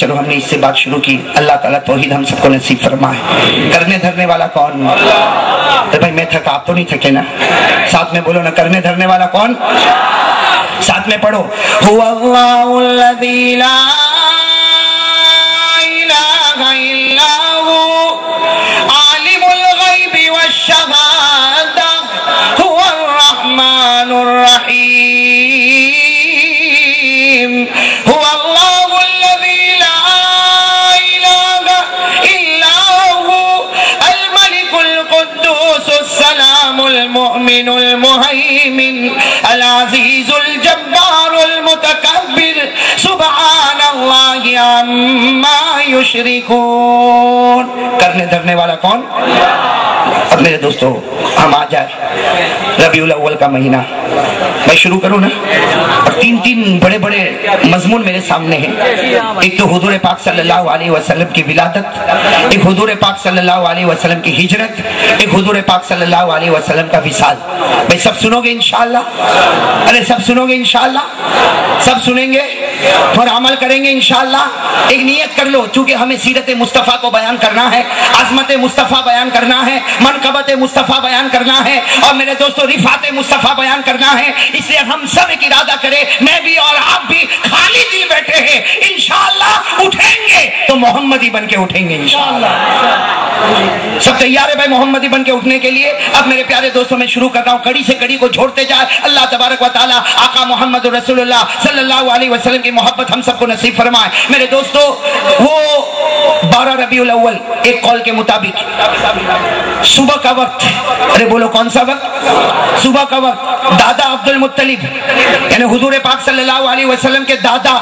چلو ہم نے اس سے بات شروع کی. اللہ تعالیٰ توحید ہم سب کو نصیب فرمائے. کرنے دھرنے والا کون؟ بھائی میں تھکا، آپ تو نہیں تھکے نا؟ ساتھ میں بولو نا، کرنے دھرنے والا کون؟ ساتھ میں پڑھو، هو اللہ الذی لا الہ الا هو عالم الغیب والشہادہ هو الرحمن الرحیم. هو اللہ الذی لا الہ الا هو الملک القدوس السلام المؤمن المہیمن العزیز الجبار المتکبر سبحان اللہ عما یشرکون. کرنے دھرنے والا کون؟ اب میرے دوستو ہم آ جائے ربیع الاول کا مہینہ. میں شروع کروں نا؟ اور تین بڑے بڑے مضمون میرے سامنے ہیں. ایک تو حضور پاک صلی اللہ علیہ وسلم کی ولادت، ایک حضور پاک صلی اللہ علیہ وسلم کی ہجرت، ایک حضور پاک صلی اللہ علیہ وسلم کا وصال. بھائی سب سنو گے انشاءاللہ؟ ارے سب سنو گے انشاءاللہ؟ سب سنیں گے اور عمل کریں گے انشاءاللہ. ایک نیت کر لو، چونکہ ہمیں سیرت مصطفیٰ کو بیان کرنا ہے، عظمت مصطفیٰ بیان کرنا ہے، منقبت مصطفیٰ بیان کرنا ہے، اور میرے دوستو رفعت مصطفیٰ بیان کرنا ہے. اس لیے ہم سب ایک ارادہ کریں، میں بھی اور آپ بھی خالی دل بیٹھے ہیں، انشاءاللہ اٹھیں گے تو محمدی بن کے اٹھیں گے انشاءاللہ. سب تیار ہے بھائی محمدی بن کے اٹھنے کے لیے؟ اب میرے پیارے دوستوں میں شروع کر رہا ہوں، کڑی سے کڑی کو جوڑتے جائے. اللہ تبارک و تعالی آقا محمد رسول اللہ صلی اللہ علیہ وسلم کی محبت ہم سب کو نصیب فرمائے. میرے دوستو وہ 12 ربیع الاول ایک قول کے مطابق صبح کا وقت، ارے بولو کون سا وقت؟ صبح کا وقت. دادا عبد المطلب یعنی حضور پاک صلی اللہ علیہ وسلم کے دادا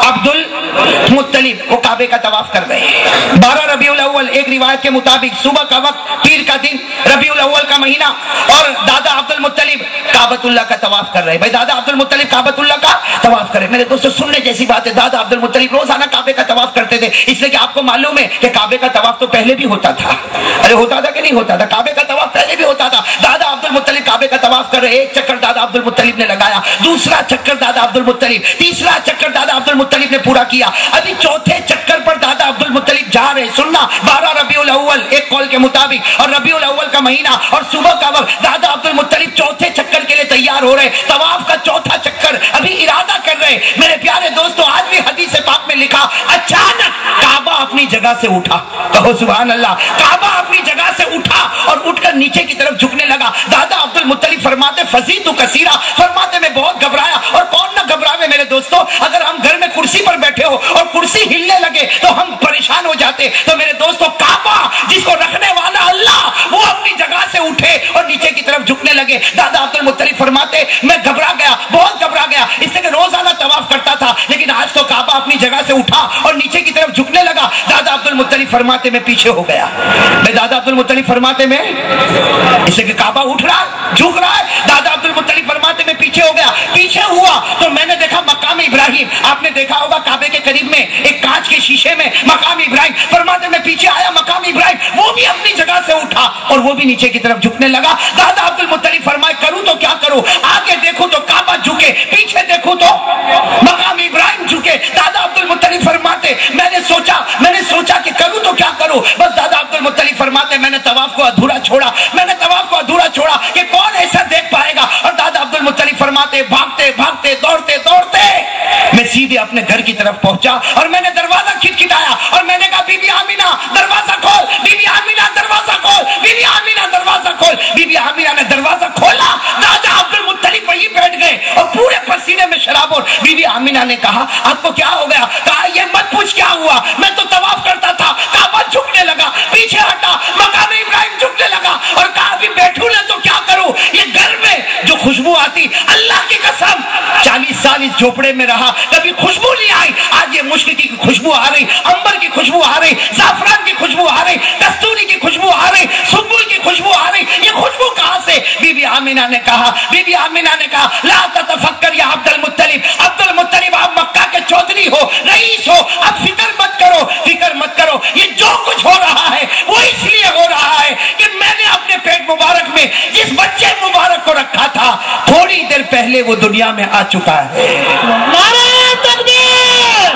عبد المطلب وہ کعبے کا طواف کر رہے ہیں. 12 ربیع الاول ایک روایت کے مطابق صبح کا وقت، پیر کا دن، ربیع الاول کا مہینہ، اور دادا عبد المطلب کعبۃ اللہ کا طواف کر رہے ہیں. بھائی دادا عبد المطلب کعبۃ اللہ کا طواف کرے. میرے دوستو سننے جیسی بات ہے، دادا عبد المطلب روزانہ کعبے کا طواف کرتے تھے. اس لیے کہ آپ کو معلوم ہے کہ کعبے کا طواف تو پہلے بھی ہوتا تھا. ارے ہوتا تھا کہ نہیں ہوتا تھا؟ کعبے کا طواف پہلے بھی ہوتا تھا. دادا عبد المطلب کعبے کا طواف کر رہے. ایک چکر دادا عبد المطلب نے لگایا، دوسرا چکر دادا عبد المطلب، تیسرا چکر دادا عبد المطلب نے پورا کیا. ابھی چوتھے چکر پر دادا عبد المطلب جا رہے. سننا، 12 ربیع الاول ایک قول کے مطابق اور ربیع الاول کا مہینہ اور صبح کا وقت، دادا عبد المطلب چوتھے چکر کے لیے تیار ہو رہے. طواف کا چوتھا چکر ابھی ارادہ کر رہے. میرے پیارے دوستو آج بھی حدیث پاک میں لکھا، اچانک کعبہ اپنی جگہ سے اٹھا. کہو سبحان اللہ. کعبہ اپنی جگہ سے اٹھا اور اٹھ کر نیچے کی طرف جھکنے لگا. دادا عبد المطلب فرماتے فزیت کثیرا، فرماتے میں بہت گھبرایا. اور کون نہ گھبراوے میرے دوستو؟ اگر ہم گھر میں کرسی پر بیٹھے ہو اور کرسی ہلنے لگے تو ہم پریشان ہو جاتے. تو میرے دوستو کعبہ جس کو رکھنے والا اللہ وہ اپنی جگہ سے اٹھے اور نیچے کی طرف جھکنے لگے. دادا عبد المطلب فرماتے میں گھبرا گیا، بہت گھبرا گیا. اس لیے کہ روزانہ طواف کرتا تھا، لیکن آج تو کعبہ اپنی جگہ سے اٹھا اور نیچے کی طرف جھکنے لگا. دادا عبد المطلب فرماتے میں پیچھے ہو گیا. میں دادا عبد المطلب فرماتے میں، اس لیے کہ کعبہ اٹھ رہا جھک رہا ہے، دادا عبد المطلب فرماتے میں پیچھے ہو گیا. پیچھے ہوا تو میں نے دیکھا مقام ابراہیم. آپ نے دیکھا ہوگا کعبے کے قریب میں ایک کانچ کے شیشے میں مقام ابراہیم. فرماتے میں پیچھے آیا، مقام ابراہیم وہ بھی اپنی جگہ سے اٹھا اور وہ بھی نیچے کی طرف جھکنے لگا. دادا عبد المطلب فرمائے کروں تو کیا کروں؟ آگے دیکھوں تو کعبہ جھکے، پیچھے دیکھوں تو مقام ابراہیم جھکے. دادا عبد المطلب فرماتے میں نے سوچا کہ کروں تو کیا کروں. بس دادا عبد المطلب فرماتے میں نے طواف کو ادھورا چھوڑا. کہ کون ایسا دیکھ پائے گا. اور دادا عبد المطلب فرماتے بھاگتے بھاگتے دوڑتے دوڑتے میں سیدھے اپنے گھر کی طرف پہنچا اور میں نے دروازہ کھٹکھٹایا اور میں نے کہا بی بی آمینہ دروازہ کھول، بی بی آمینہ دروازہ کھول، بی بی آمینہ دروازہ کھول. بی بی آمینہ نے دروازہ کھولا. دادا عبد المطلب وہیں بیٹھ گئے اور پورے پسینے میں شراب. اور بی بی آمینہ نے کہا آپ کو کیا ہو گیا؟ کہا یہ مت پوچھ کیا ہوا، میں تو طواف کرتا تھا، کعبہ جھکنے لگا، پیچھے ہٹا، مقام ابراہیم جھکنے لگا. اور کہا ابھی بیٹھوں نہ تو کیا کروں؟ یہ گھر میں جو خوشبو آتی، اللہ کی قسم 40 سال اس جھوپڑے میں رہا، کبھی خوشبو نہیں آئی. آج یہ مشک کی خوشبو آ رہی، امبر کی خوشبو آ رہی، زعفران کی خوشبو آ رہی، کستوری کی خوشبو آ رہی، سنبل کی خوشبو آ رہی. یہ خوشبو کہاں سے؟ بی بی آمینہ نے کہا لا تتفکر یا عبد المطلب آپ مکہ کے چودھری ہو، رئیس ہو، اب فکر مت کرو. یہ جو کچھ ہو رہا ہے وہ اس لیے ہو رہا ہے کہ میں نے اپنے پیٹ مبارک میں جس بچے مبارک کو رکھا تھا تھوڑی دیر پہلے وہ دنیا میں آ چکا ہے. نعرہ تکبیر!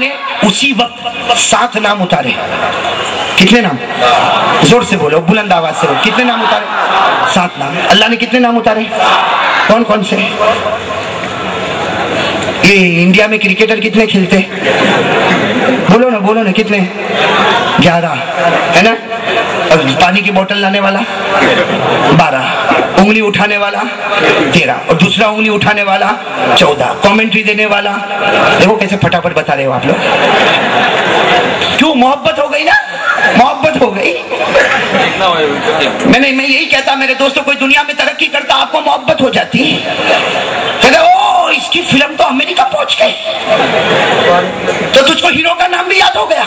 نے اسی وقت 7 نام اتارے. کتنے نام؟ زور سے بولو، بلند آواز سے بولو. کتنے نام اتارے؟ 7 نام. اللہ نے کتنے نام اتارے؟ کون کون سے؟ یہ انڈیا میں کرکٹر کتنے کھیلتے؟ بولو نا کتنے؟ 11 ہے نا. اور پانی کی بوتل لانے والا 12، انگلی اٹھانے والا 13، اور دوسرا انگلی اٹھانے والا 14، کامنٹری دینے والا. دیکھو کیسے پھٹافٹ بتا رہے ہو آپ لوگ. کیوں؟ محبت ہو گئی نا، محبت ہو گئی. میں یہی کہتا میرے دوستوں، کوئی دنیا میں ترقی کرتا آپ کو محبت ہو جاتی. کہتے او اس کی فلم تو امریکہ پہنچ گئی، تو تجھ کو ہیرو کا نام بھی یاد ہو گیا،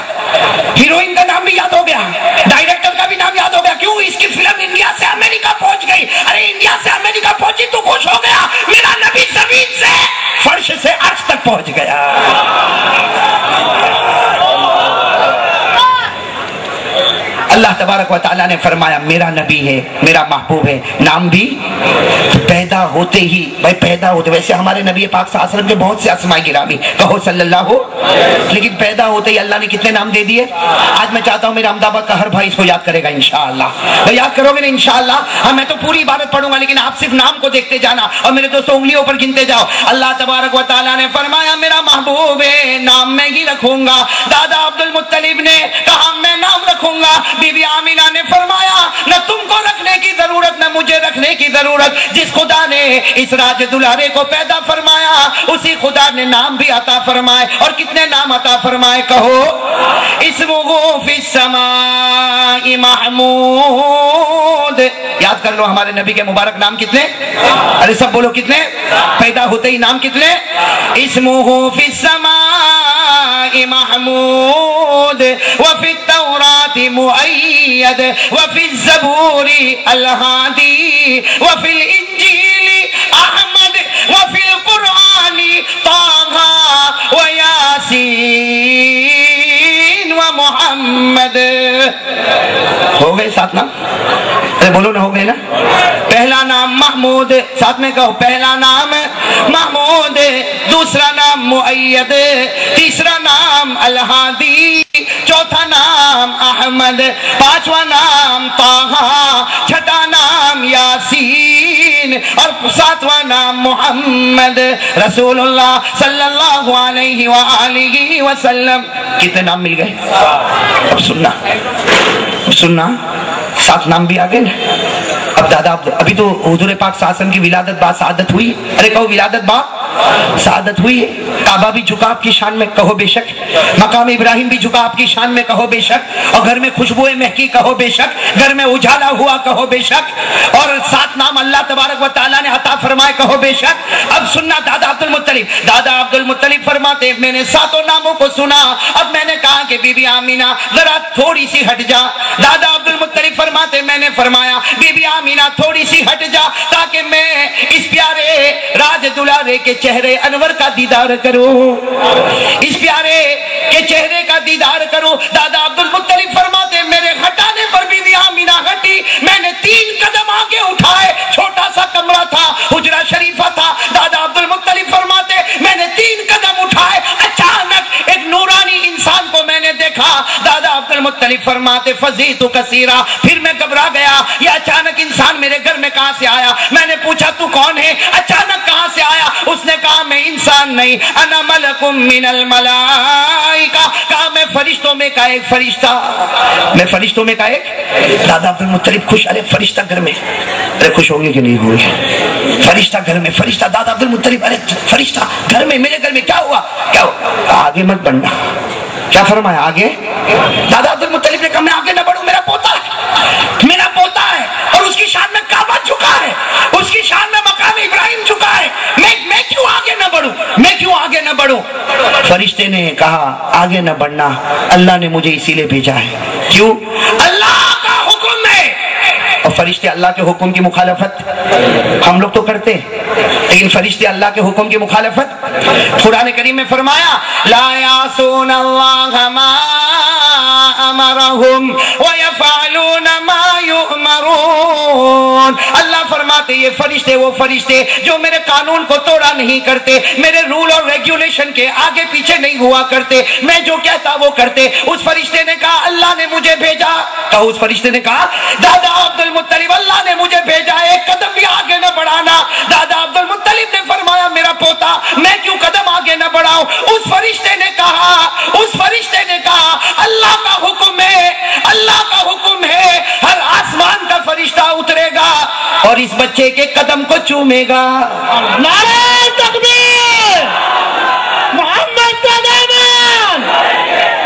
ہیروئن کا نام بھی یاد ہو گیا، ڈائریکٹر کا بھی نام یاد ہو گیا. کیوں؟ اس کی فلم انڈیا سے امریکہ پہنچ گئی. ارے انڈیا سے امریکہ پہنچی تو خوش ہو گیا، میرا نبی زمین سے فرش سے عرش تک پہنچ گیا. اللہ تبارک و تعالیٰ نے فرمایا میرا نبی ہے، میرا محبوب ہے. نام بھی پیدا ہوتے ہی، بھائی پیدا ہوتے، ویسے ہمارے نبی پاک صلی اللہ علیہ وسلم کے بہت سے اسماء گرامی کہو صلی اللہ ہو، لیکن پیدا ہوتے ہی اللہ نے کتنے نام دے دیے. آج میں چاہتا ہوں میرا احمد آباد کا ہر بھائی اس کو یاد کرے گا انشاءاللہ. بھائی یاد کرو گے نا انشاءاللہ؟ ہاں میں تو پوری عبادت پڑھوں گا لیکن آپ صرف نام کو دیکھتے جانا اور میرے دوستوں انگلیوں پر گنتے جاؤ. اللہ تبارک و تعالیٰ نے فرمایا میرا محبوب ہے، نام میں ہی رکھوں گا. دادا عبد المطلب نے کہا میں نام رکھوں گا. بی بی آمینہ نے فرمایا نہ تم کو رکھنے کی ضرورت نہ مجھے رکھنے کی ضرورت. جس خدا نے اس راج دلارے کو پیدا فرمایا اسی خدا نے نام بھی عطا فرمائے. اور کتنے نام عطا فرمائے کہو؟ اسمہ فی السماء محمود. یاد کر لو ہمارے نبی کے مبارک نام کتنے؟ ارے سب بولو کتنے؟ پیدا ہوتے ہی نام کتنے؟ اسمہ فی السماء محمود وفی التوراۃ مؤید وفی الزبور الہادی وفی الانجیل احمد وفی القرآن طہ ویاسین ومحمد. ہو گئے 7 نام؟ ارے بولو نا، ہو گئے نا. پہلا نام محمود، ساتھ میں کہو پہلا نام محمود، دوسرا نام مؤید، تیسرا نام الہادی، چوتھا نام احمد، پانچواں نام طہ، چھٹا نام یاسین اور 7واں نام محمد رسول اللہ صلی اللہ علیہ وآلہ وسلم. کتنے نام مل گئے؟ اب سننا 7 نام بھی آگے نا. اب دادا ابھی تو حضور پاک صلی اللہ علیہ وسلم کی ولادت با سعادت ہوئی. ارے کہو ولادت با سعادت ہوئی. کعبہ بھی جھکا آپ کی شان میں کہو بے شک. مقام ابراہیم بھی جھکا آپ کی شان میں کہو بے شک. اور گھر میں خوشبوئیں مہکی کہو بے شک. گھر میں اجالا ہوا کہو بے شک. اور 7 نام اللہ تبارک و تعالیٰ نے عطا فرمائے کہو بے شک. اب سننا دادا عبد المطلب فرماتے میں نے 7 ناموں کو سنا. اب میں نے کہا کہ بی بی آمینہ ذرا تھوڑی سی ہٹ جا. دادا عبد المطلب فرماتے میں نے فرمایا بی بی آمینہ تھوڑی سی ہٹ جا تاکہ میں اس پیارے راج دلارے کے چہرے انور کا دیدار کروں، اس پیارے کے چہرے کا دیدار کروں. دادا عبد المطلب فرماتے میرے ہٹانے پر بی بی آمینہ ہٹی. میں نے 3 قدم آگے اٹھائے. چھوٹا سا کمرہ تھا، حجرہ شریفہ تھا. دادا عبد المطلب فرماتے میں نے 3 قدم اٹھائے. اچانک ایک نورانی انسان کو میں نے دیکھا. دادا عبد المطلب فرماتے فزیت کثیرہ، پھر میں گھبرا گیا. یہ اچانک انسان میرے گھر میں کہاں سے آیا؟ میں نے پوچھا تو کون ہے؟ اچانک کہاں سے آیا؟ اس نے کہا میں انسان نہیں، انا ملک من الملائکہ. کہا میں فرشتوں میں کا ایک فرشتہ. میں فرشتوں میں کا ایک. دادا عبد المطلب خوش. ارے فرشتہ گھر میں. ارے خوش ہوں گے کہ نہیں ہوں گے؟ فرشتہ گھر میں، فرشتہ. دادا عبد المطلب ارے فرشتہ گھر میں، میرے گھر میں کیا ہوا؟ کیا ہوا؟ آگے مت بڑھنا. کیا فرمایا؟ آگے. دادا عبد المطلب نے کہا میں آگے نہ بڑھوں، میرا پوتا ہے، میرا پوتا ہے اور اس کی شان میں کعبہ جھکا ہے، اس کی شان میں مقام ابراہیم جھکا ہے. میں کیوں آگے نہ بڑھوں؟ میں کیوں آگے نہ بڑھوں؟ فرشتے نے کہا آگے نہ بڑھنا، اللہ نے مجھے اسی لیے بھیجا ہے. کیوں؟ اللہ کا حکم ہے. اور فرشتے اللہ کے حکم کی مخالفت ہم لوگ تو کرتے، لیکن فرشتے اللہ کے حکم کی مخالفت. قرآن کریم میں فرمایا لا یعصون اللہ ما امرہم ویفعلون ما یؤمرون. ينظرون. اللہ فرماتے یہ فرشتے وہ فرشتے جو میرے قانون کو توڑا نہیں کرتے, میرے رول اور ریگولیشن کے آگے پیچھے نہیں ہوا کرتے, میں جو کہتا وہ کرتے. اس فرشتے نے کہا اللہ نے مجھے بھیجا. اس فرشتے نے کہا دادا عبد المطلب اللہ نے مجھے بھیجا, ایک قدم بھی آگے نہ بڑھانا. دادا عبد المطلب نے فرمایا میرا پوتا میں کیوں قدم آگے نہ بڑھاؤں. اس فرشتے نے کہا اللہ کا حکم ہے, اللہ کا حکم ہے, ہر آسمان کا فرشتہ اترے گا اور اس بچے کے قدم کو چومے گا. نعرہ تکبیر, محمد کا نام.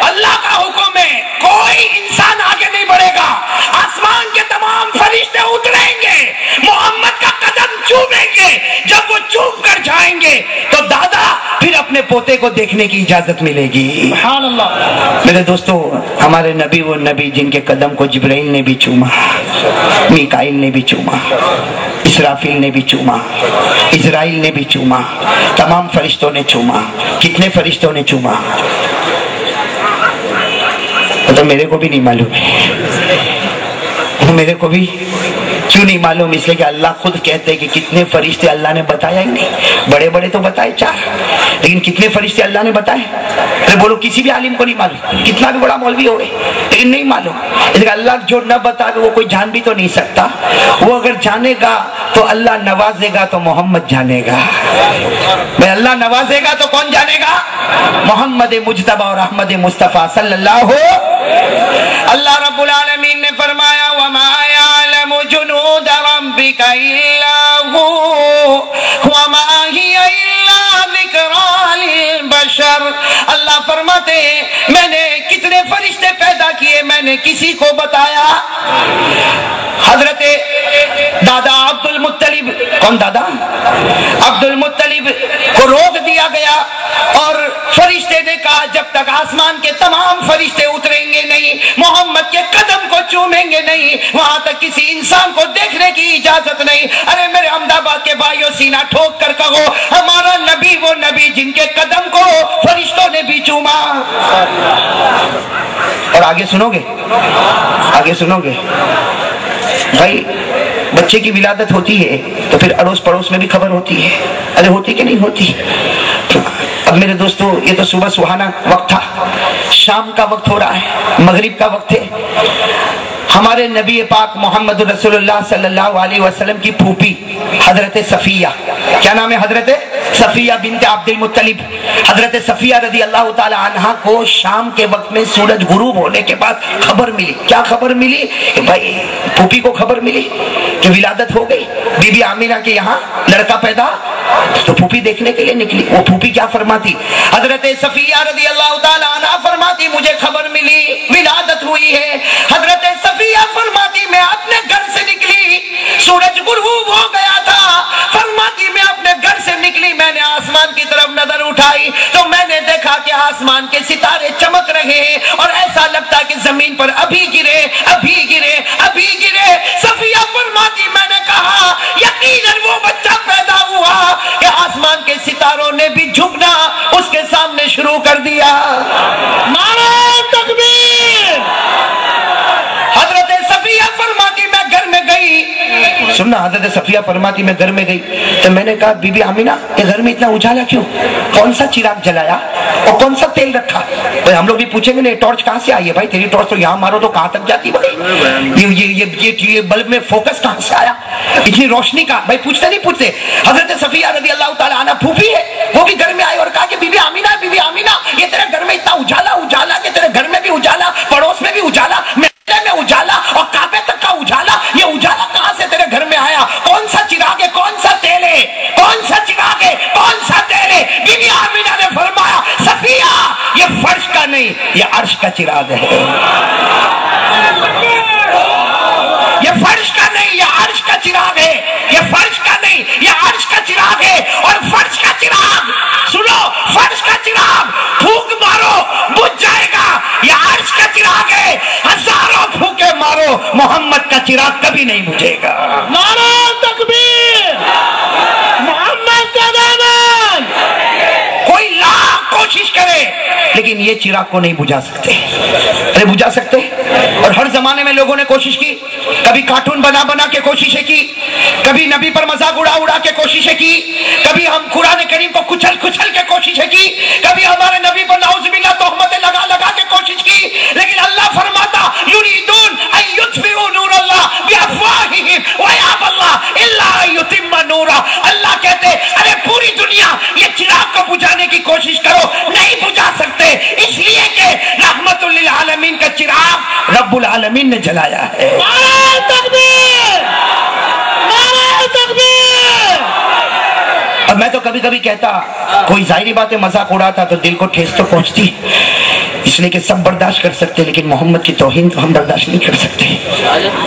اللہ کا حکم ہے, کوئی انسان آگے نہیں بڑھے گا, آسمان کے تمام فرشتے اتریں گے, محمد کا قدم چومیں گے. جب وہ چوم کر جائیں گے تو دادا پھر اپنے پوتے کو دیکھنے کی اجازت ملے گی. سبحان اللہ. میرے دوستو, ہمارے نبی وہ نبی جن کے قدم کو جبرائیل نے بھی چوما, میکائیل نے بھی چوما, اسرافیل نے بھی چوما, اسرائیل نے بھی چوما, تمام فرشتوں نے چوما. کتنے فرشتوں نے چوما تو میرے کو بھی نہیں معلوم, میرے کو بھی کیوں نہیں معلوم, اس لیے کہ اللہ خود کہتے ہیں کہ کتنے فرشتے اللہ نے بتایا ہی نہیں. بڑے بڑے تو بتائے 4, لیکن کتنے فرشتے اللہ نے بتائے. ارے بولو کسی بھی عالم کو نہیں معلوم, کتنا بھی بڑا مولوی ہوئے لیکن نہیں معلوم. اس لیے اللہ جو نہ بتا وہ کوئی جان بھی تو نہیں سکتا. وہ اگر جانے گا تو اللہ نوازے گا تو محمد جانے گا. میں اللہ نوازے گا تو کون جانے گا؟ محمد مجتبی اور احمد مصطفیٰ صلی اللہ. اللہ رب العالمین نے فرمایا وما يعلم جنود ربك الا هو وما هي الا ذکری للبشر. اللہ فرماتے ہیں میں نے کتنے فرشتے پیدا کیے میں نے کسی کو بتایا. حضرت دادا عبد المطلب, کون دادا عبد المطلب کو روک دیا گیا اور فرشتے نے کہا جب تک آسمان کے تمام فرشتے اتریں گے نہیں, محمد کے قدم کو چومیں گے نہیں, وہاں تک کسی انسان کو دیکھنے کی اجازت نہیں. ارے میرے احمد آباد کے بھائیوں سینہ ٹھوک کر کہو ہمارا نبی وہ نبی جن کے قدم کو فرشتوں نے بھی چوما. اور آگے سنو گے, آگے سنو گے بھائی, بچے کی ولادت ہوتی ہے تو پھر اڑوس پڑوس میں بھی خبر ہوتی ہے. ارے ہوتی کہ نہیں ہوتی؟ اب میرے دوستو یہ تو صبح سہانا وقت تھا, شام کا وقت ہو رہا ہے, مغرب کا وقت ہے. ہمارے نبی پاک محمد رسول اللہ صلی اللہ علیہ وسلم کی پھوپھی حضرت صفیہ, کیا نام ہے؟ حضرت صفیہ بنت عبد المطلب. حضرت صفیہ رضی اللہ تعالی عنہا کو شام کے وقت میں سورج غروب ہونے کے بعد خبر ملی. کیا خبر ملی؟ کہ بھائی پھوپھی کو خبر ملی کہ ولادت ہو گئی, بی بی آمینہ کے یہاں لڑکا پیدا. تو پھوپھی دیکھنے کے لیے نکلی. وہ پھوپھی کیا فرماتی؟ حضرت صفیہ رضی اللہ تعالی عنہا فرماتی مجھے خبر ملی ولادت ہوئی ہے. حضرت صفیہ فرماتی میں اپنے گھر سے نکلی, سورج غروب ہو گیا تھا. فرماتی میں اپنے گھر سے نکلی, میں نے آسمان کی طرف نظر اٹھائی تو میں نے دیکھا کہ آسمان کے ستارے چمک رہے ہیں اور ایسا لگتا کہ زمین پر ابھی گرے ابھی گرے ابھی گرے. صفیہ فرماتی میں نے کہا یقیناً وہ بچہ پیدا ہوا کہ آسمان کے ستاروں نے بھی جھکنا اس کے سامنے شروع کر دیا. نعرہ تکبیر. حضرت صفیہ فرماتی میں گھر میں گئی, سننا, حضرت صفیہ فرماتی میں گھر میں گئی تو میں نے کہا بی بی آمینہ یہ گھر میں اتنا اجالا کیوں, کون سا چراغ جلایا اور کون سا تیل رکھا؟ بھائی ہم لوگ بھی پوچھیں گے ٹارچ کہاں سے آئی ہے؟ بھائی تیری ٹارچ تو یہاں مارو تو کہاں تک جاتی بھائی, یہ بلب میں فوکس کہاں سے آیا, اتنی روشنی کا؟ بھائی پوچھتے نہیں پوچھتے. حضرت صفیہ رضی اللہ تعالیٰ عنہ پھوپھی ہے, وہ بھی گھر میں آئی اور کہا کہ بی بی آمینہ بی بی آمینہ یہ تیرے گھر میں اتنا اجالا اجالا کہ تیرے گھر میں بھی اجالا, پڑوس میں بھی اجالا, میں اجالا اور کعبے تک کا اجالا, یہ اجالا کہاں سے تیرے گھر میں آیا؟ کون سا چراغ ہے, کون سا تیل ہے, کون سا چراغ ہے, کون سا تیل ہے؟ بی بی آمینہ نے فرمایا صفیہ یہ فرش کا نہیں یہ عرش کا چراغ ہے. یہ فرش کا نہیں یہ عرش کا چراغ ہے, یہ فرش کا نہیں یہ عرش کا چراغ ہے. اور فرش کا چراغ سنو, فرش کا چراغ پھونک مارو بجھ جائے گا, یہ عرش کا چراغ ہے ہزاروں پھونکے مارو محمد کا چراغ کبھی نہیں بجھے گا. نعرہ تکبیر. محمد کا دامن. کوئی لاکھ کوشش کرے لیکن یہ چراغ کو نہیں بجھا سکتے. ارے بجھا سکتے, اور ہر زمانے میں لوگوں نے کوشش کی. کبھی کارٹون بنا بنا کے کوششیں کی, کبھی نبی پر مذاق اڑا اڑا کے کوششیں کی, کبھی ہم قرآن کریم کو کچل کچل کے کوششیں کی, کبھی ہمارے نبی پر نعوذ باللہ تہمتیں لگا لگا کے کوشش کی, لیکن اللہ فرماتا یریدون ان یطفئوا نور اللہ بافواہہم ویابی اللہ الا ان یتم نورہ. اللہ کہتے ارے پوری دنیا یہ چراغ کو بجھانے کی کوشش کرو, نہیں بجھا سکتے, اس لیے کہ رحمت للعالمین کا چراغ رب العالمین نے جلایا ہے. نعرہ تکبیر, نعرہ تکبیر. اور میں تو کبھی کبھی کہتا کوئی ظاہری باتیں مذاق اڑاتا تو دل کو ٹھیس تو پہنچتی, اس لیے کہ سب برداشت کر سکتے لیکن محمد کی توہین تو ہم برداشت نہیں کر سکتے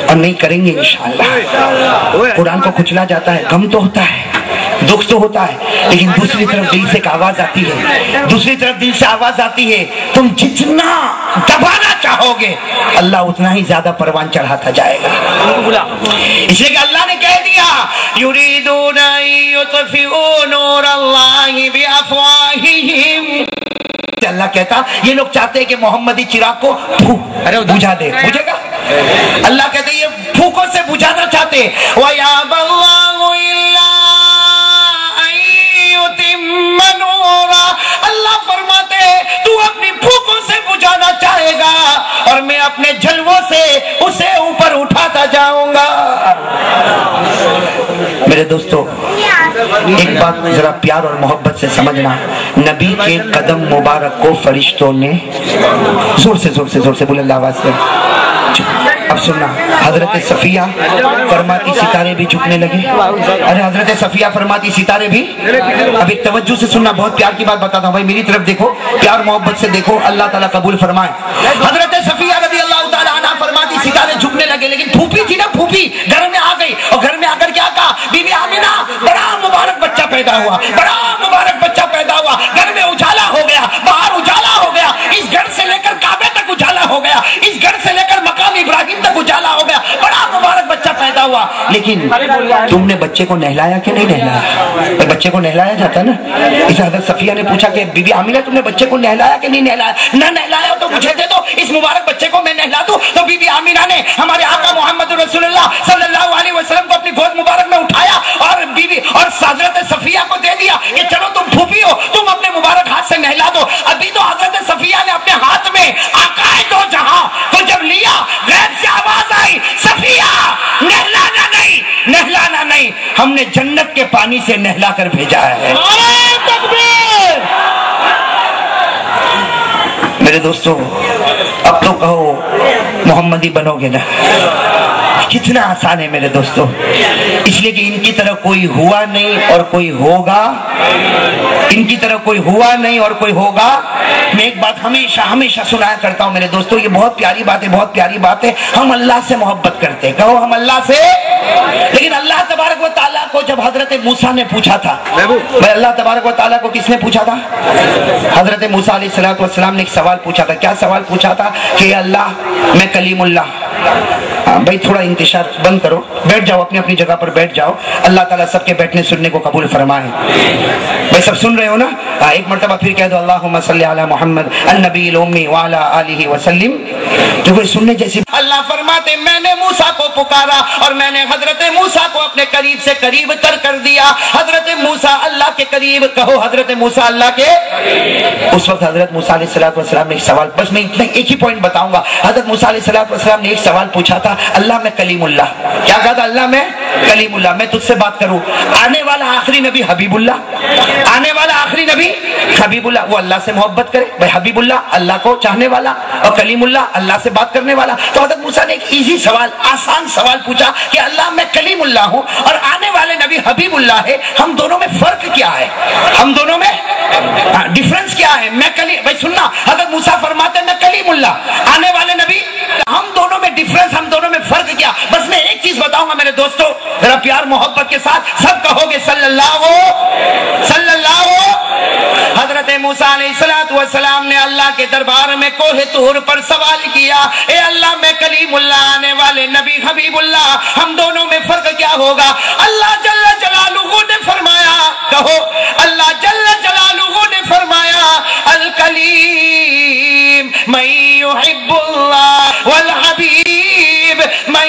اور نہیں کریں گے انشاءاللہ. قرآن کو کچلا جاتا ہے, غم تو ہوتا ہے, دکھ تو ہوتا ہے, لیکن دوسری طرف دل سے ایک آواز آتی ہے, دوسری طرف دل سے آواز آتی ہے تم جتنا دبانا چاہو گے اللہ اتنا ہی زیادہ پروان چڑھاتا جائے گا. اس لیے کہ اللہ نے کہہ دیا یریدون ان یطفئوا نور اللہ بافواہہم. اللہ کہتا یہ لوگ چاہتے ہیں کہ محمدی چراغ کو بجھا دے, بجھے گا؟ اللہ کہتے یہ پھوکوں سے بجھانا چاہتے. وَيَابَ اللَّهُ إِلَّا أَن يُتِمَّ نُورَهُ. اللہ فرماتے تو اپنی پھوکوں سے بجھانا چاہے گا اور میں اپنے جلووں سے اسے اوپر اٹھاتا جاؤں گا. میرے دوستو ایک بات ذرا پیار اور محبت سے سمجھنا, نبی کے قدم مبارک کو فرشتوں نے زور سے بلند آواز سے, اب سننا, حضرت صفیہ فرماتی ستارے بھی جھکنے لگے. ارے حضرت صفیہ فرماتی ستارے بھی, اب ایک توجہ سے سننا, بہت پیار کی بات بتاتا ہوں بھائی, میری طرف دیکھو, پیار محبت سے دیکھو, اللہ تعالیٰ قبول فرمائے. حضرت صفیہ رضی اللہ تعالیٰ عنہ فرماتی ستارے جھکنے لگے, لیکن پھوپھی تھی نا, پھوپھی گھر میں آ گئی اور گھر میں آ کر کیا کہا, بی بی آمینہ بڑا مبارک بچہ پیدا ہوا, بڑا مبارک بچہ پیدا ہوا, گھر میں اجالا ہو گیا, باہر اجالا ہو گیا, اس گھر سے لے کر کعبے تک اجالا ہو گیا, اس گھر سے لے کر مقام ابراہیم تک اجالا ہو گیا, بڑا مبارک بچہ پیدا ہوا. لیکن تم نے بچے کو نہلایا کہ نہیں نہلایا؟ بچے کو نہلایا جاتا نا. اس حضرت صفیہ نے پوچھا کہ بی بی آمینہ تم نے بچے کو نہلایا کہ نہیں نہلایا؟ نہ نہلایا تو مجھے دے دو, اس مبارک بچے کو میں نہلا دوں. تو بی بی آمینہ نے ہمارے آقا محمد رسول اللہ صلی اللہ علیہ وسلم کو اپنی گود مبارک میں اٹھایا اور بیوی اور حضرت صفیہ کو دے دیا کہ چلو تم پھوپھی ہو, تم اپنے مبارک ہاتھ سے نہلا دو. ابھی تو حضرت صفیہ نے اپنے ہاتھ میں آقا دو جہاں کو جب لیا, غیب سے آواز آئی, صفیہ نہلانا نہیں, نہلانا نہیں, ہم نے جنت کے پانی سے نہلا کر بھیجا ہے. نعرہ تکبیر. میرے دوستو اب تو کہو محمدی بنو گے نا, کتنا آسان ہے میرے دوستو, اس لیے کہ ان کی طرح کوئی ہوا نہیں اور کوئی ہوگا, ان کی طرح کوئی ہوا نہیں اور کوئی ہوگا. میں ایک بات ہمیشہ سنایا کرتا ہوں میرے دوستو, یہ بہت پیاری بات ہے, بہت پیاری بات ہے. ہم اللہ سے محبت کرتے ہیں, کہو ہم اللہ سے, لیکن اللہ تبارک و تعالیٰ کو جب حضرت موسیٰ نے پوچھا تھا, بھائی اللہ تبارک و تعالیٰ کو کس نے پوچھا تھا؟ حضرت موسیٰ علیہ السلام نے ایک سوال پوچھا تھا. کیا سوال پوچھا تھا؟ کہ اللہ میں کلیم اللہ. بھائی تھوڑا انتشار بند کرو, بیٹھ جاؤ, اپنی اپنی جگہ پر بیٹھ جاؤ. اللہ تعالیٰ سب کے بیٹھنے سننے کو قبول فرمائے. بھائی سب سن رہے ہو نا؟ ایک مرتبہ پھر کہہ دو اللہم صلی علی محمد النبی الامی وعلی آلہ وسلم. جو کوئی سننے جیسی. اللہ فرماتے میں نے موسیٰ کو پکارا اور میں نے حضرت موسیٰ کو اپنے قریب سے قریب تر کر دیا. حضرت موسیٰ اللہ کے قریب, کہو حضرت موسیٰ اللہ کے. اس وقت حضرت موسیٰ علیہ السلام نے ایک سوال, بس میں اتنا ایک ہی پوائنٹ بتاؤں گا. حضرت موسیٰ علیہ السلام نے ایک سوال پوچھا تھا, اللہ میں کلیم اللہ. کیا کہا تھا؟ اللہ میں کلیم اللہ. میں تجھ سے بات کروں, آنے والا آخری نبی حبیب اللہ, آنے والا آخری نبی حبیب اللہ, وہ اللہ سے محبت کرے. بھائی حبیب اللہ اللہ کو چاہنے والا اور کلیم اللہ اللہ سے بات کرنے والا. تو حضرت موسیٰ نے ایک ایزی سوال, آسان سوال پوچھا کہ اللہ میں کلیم اللہ ہوں اور آنے والے نبی حبیب اللہ ہے, ہم دونوں میں فرق کیا ہے, ہم دونوں میں ڈیفرنس کیا ہے؟ میں کلیم, بھائی سننا, حضرت موسیٰ فرماتے ہیں میں کلیم اللہ, آنے والے نبی, ہم دونوں میں ڈیفرنس, ہم دونوں میں فرق کیا؟ بس میں ایک چیز بتاؤں گا میرے دوستو, ذرا پیار محبت کے ساتھ سب کہو گے صلی اللہ. حضرت موسیٰ علیہ السلام نے اللہ کے دربار میں کوہ طور پر سوال کیا, اے اللہ میں کلیم اللہ, آنے والے نبی حبیب اللہ, ہم دونوں میں فرق کیا ہوگا؟ اللہ جل جلالہ نے فرمایا, کہو اللہ جل جلالہ نے فرمایا الکلیم من یحب اللہ والحبیب من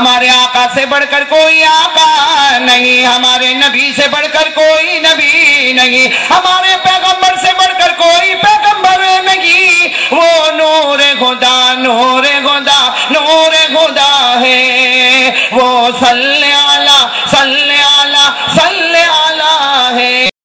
ہمارے آقا سے بڑھ کر کوئی آقا نہیں، ہمارے نبی سے بڑھ کر کوئی نبی نہیں، ہمارے پیغمبر سے بڑھ کر کوئی پیغمبر نہیں، وہ نور خدا نور خدا نور خدا ہے، وہ صلی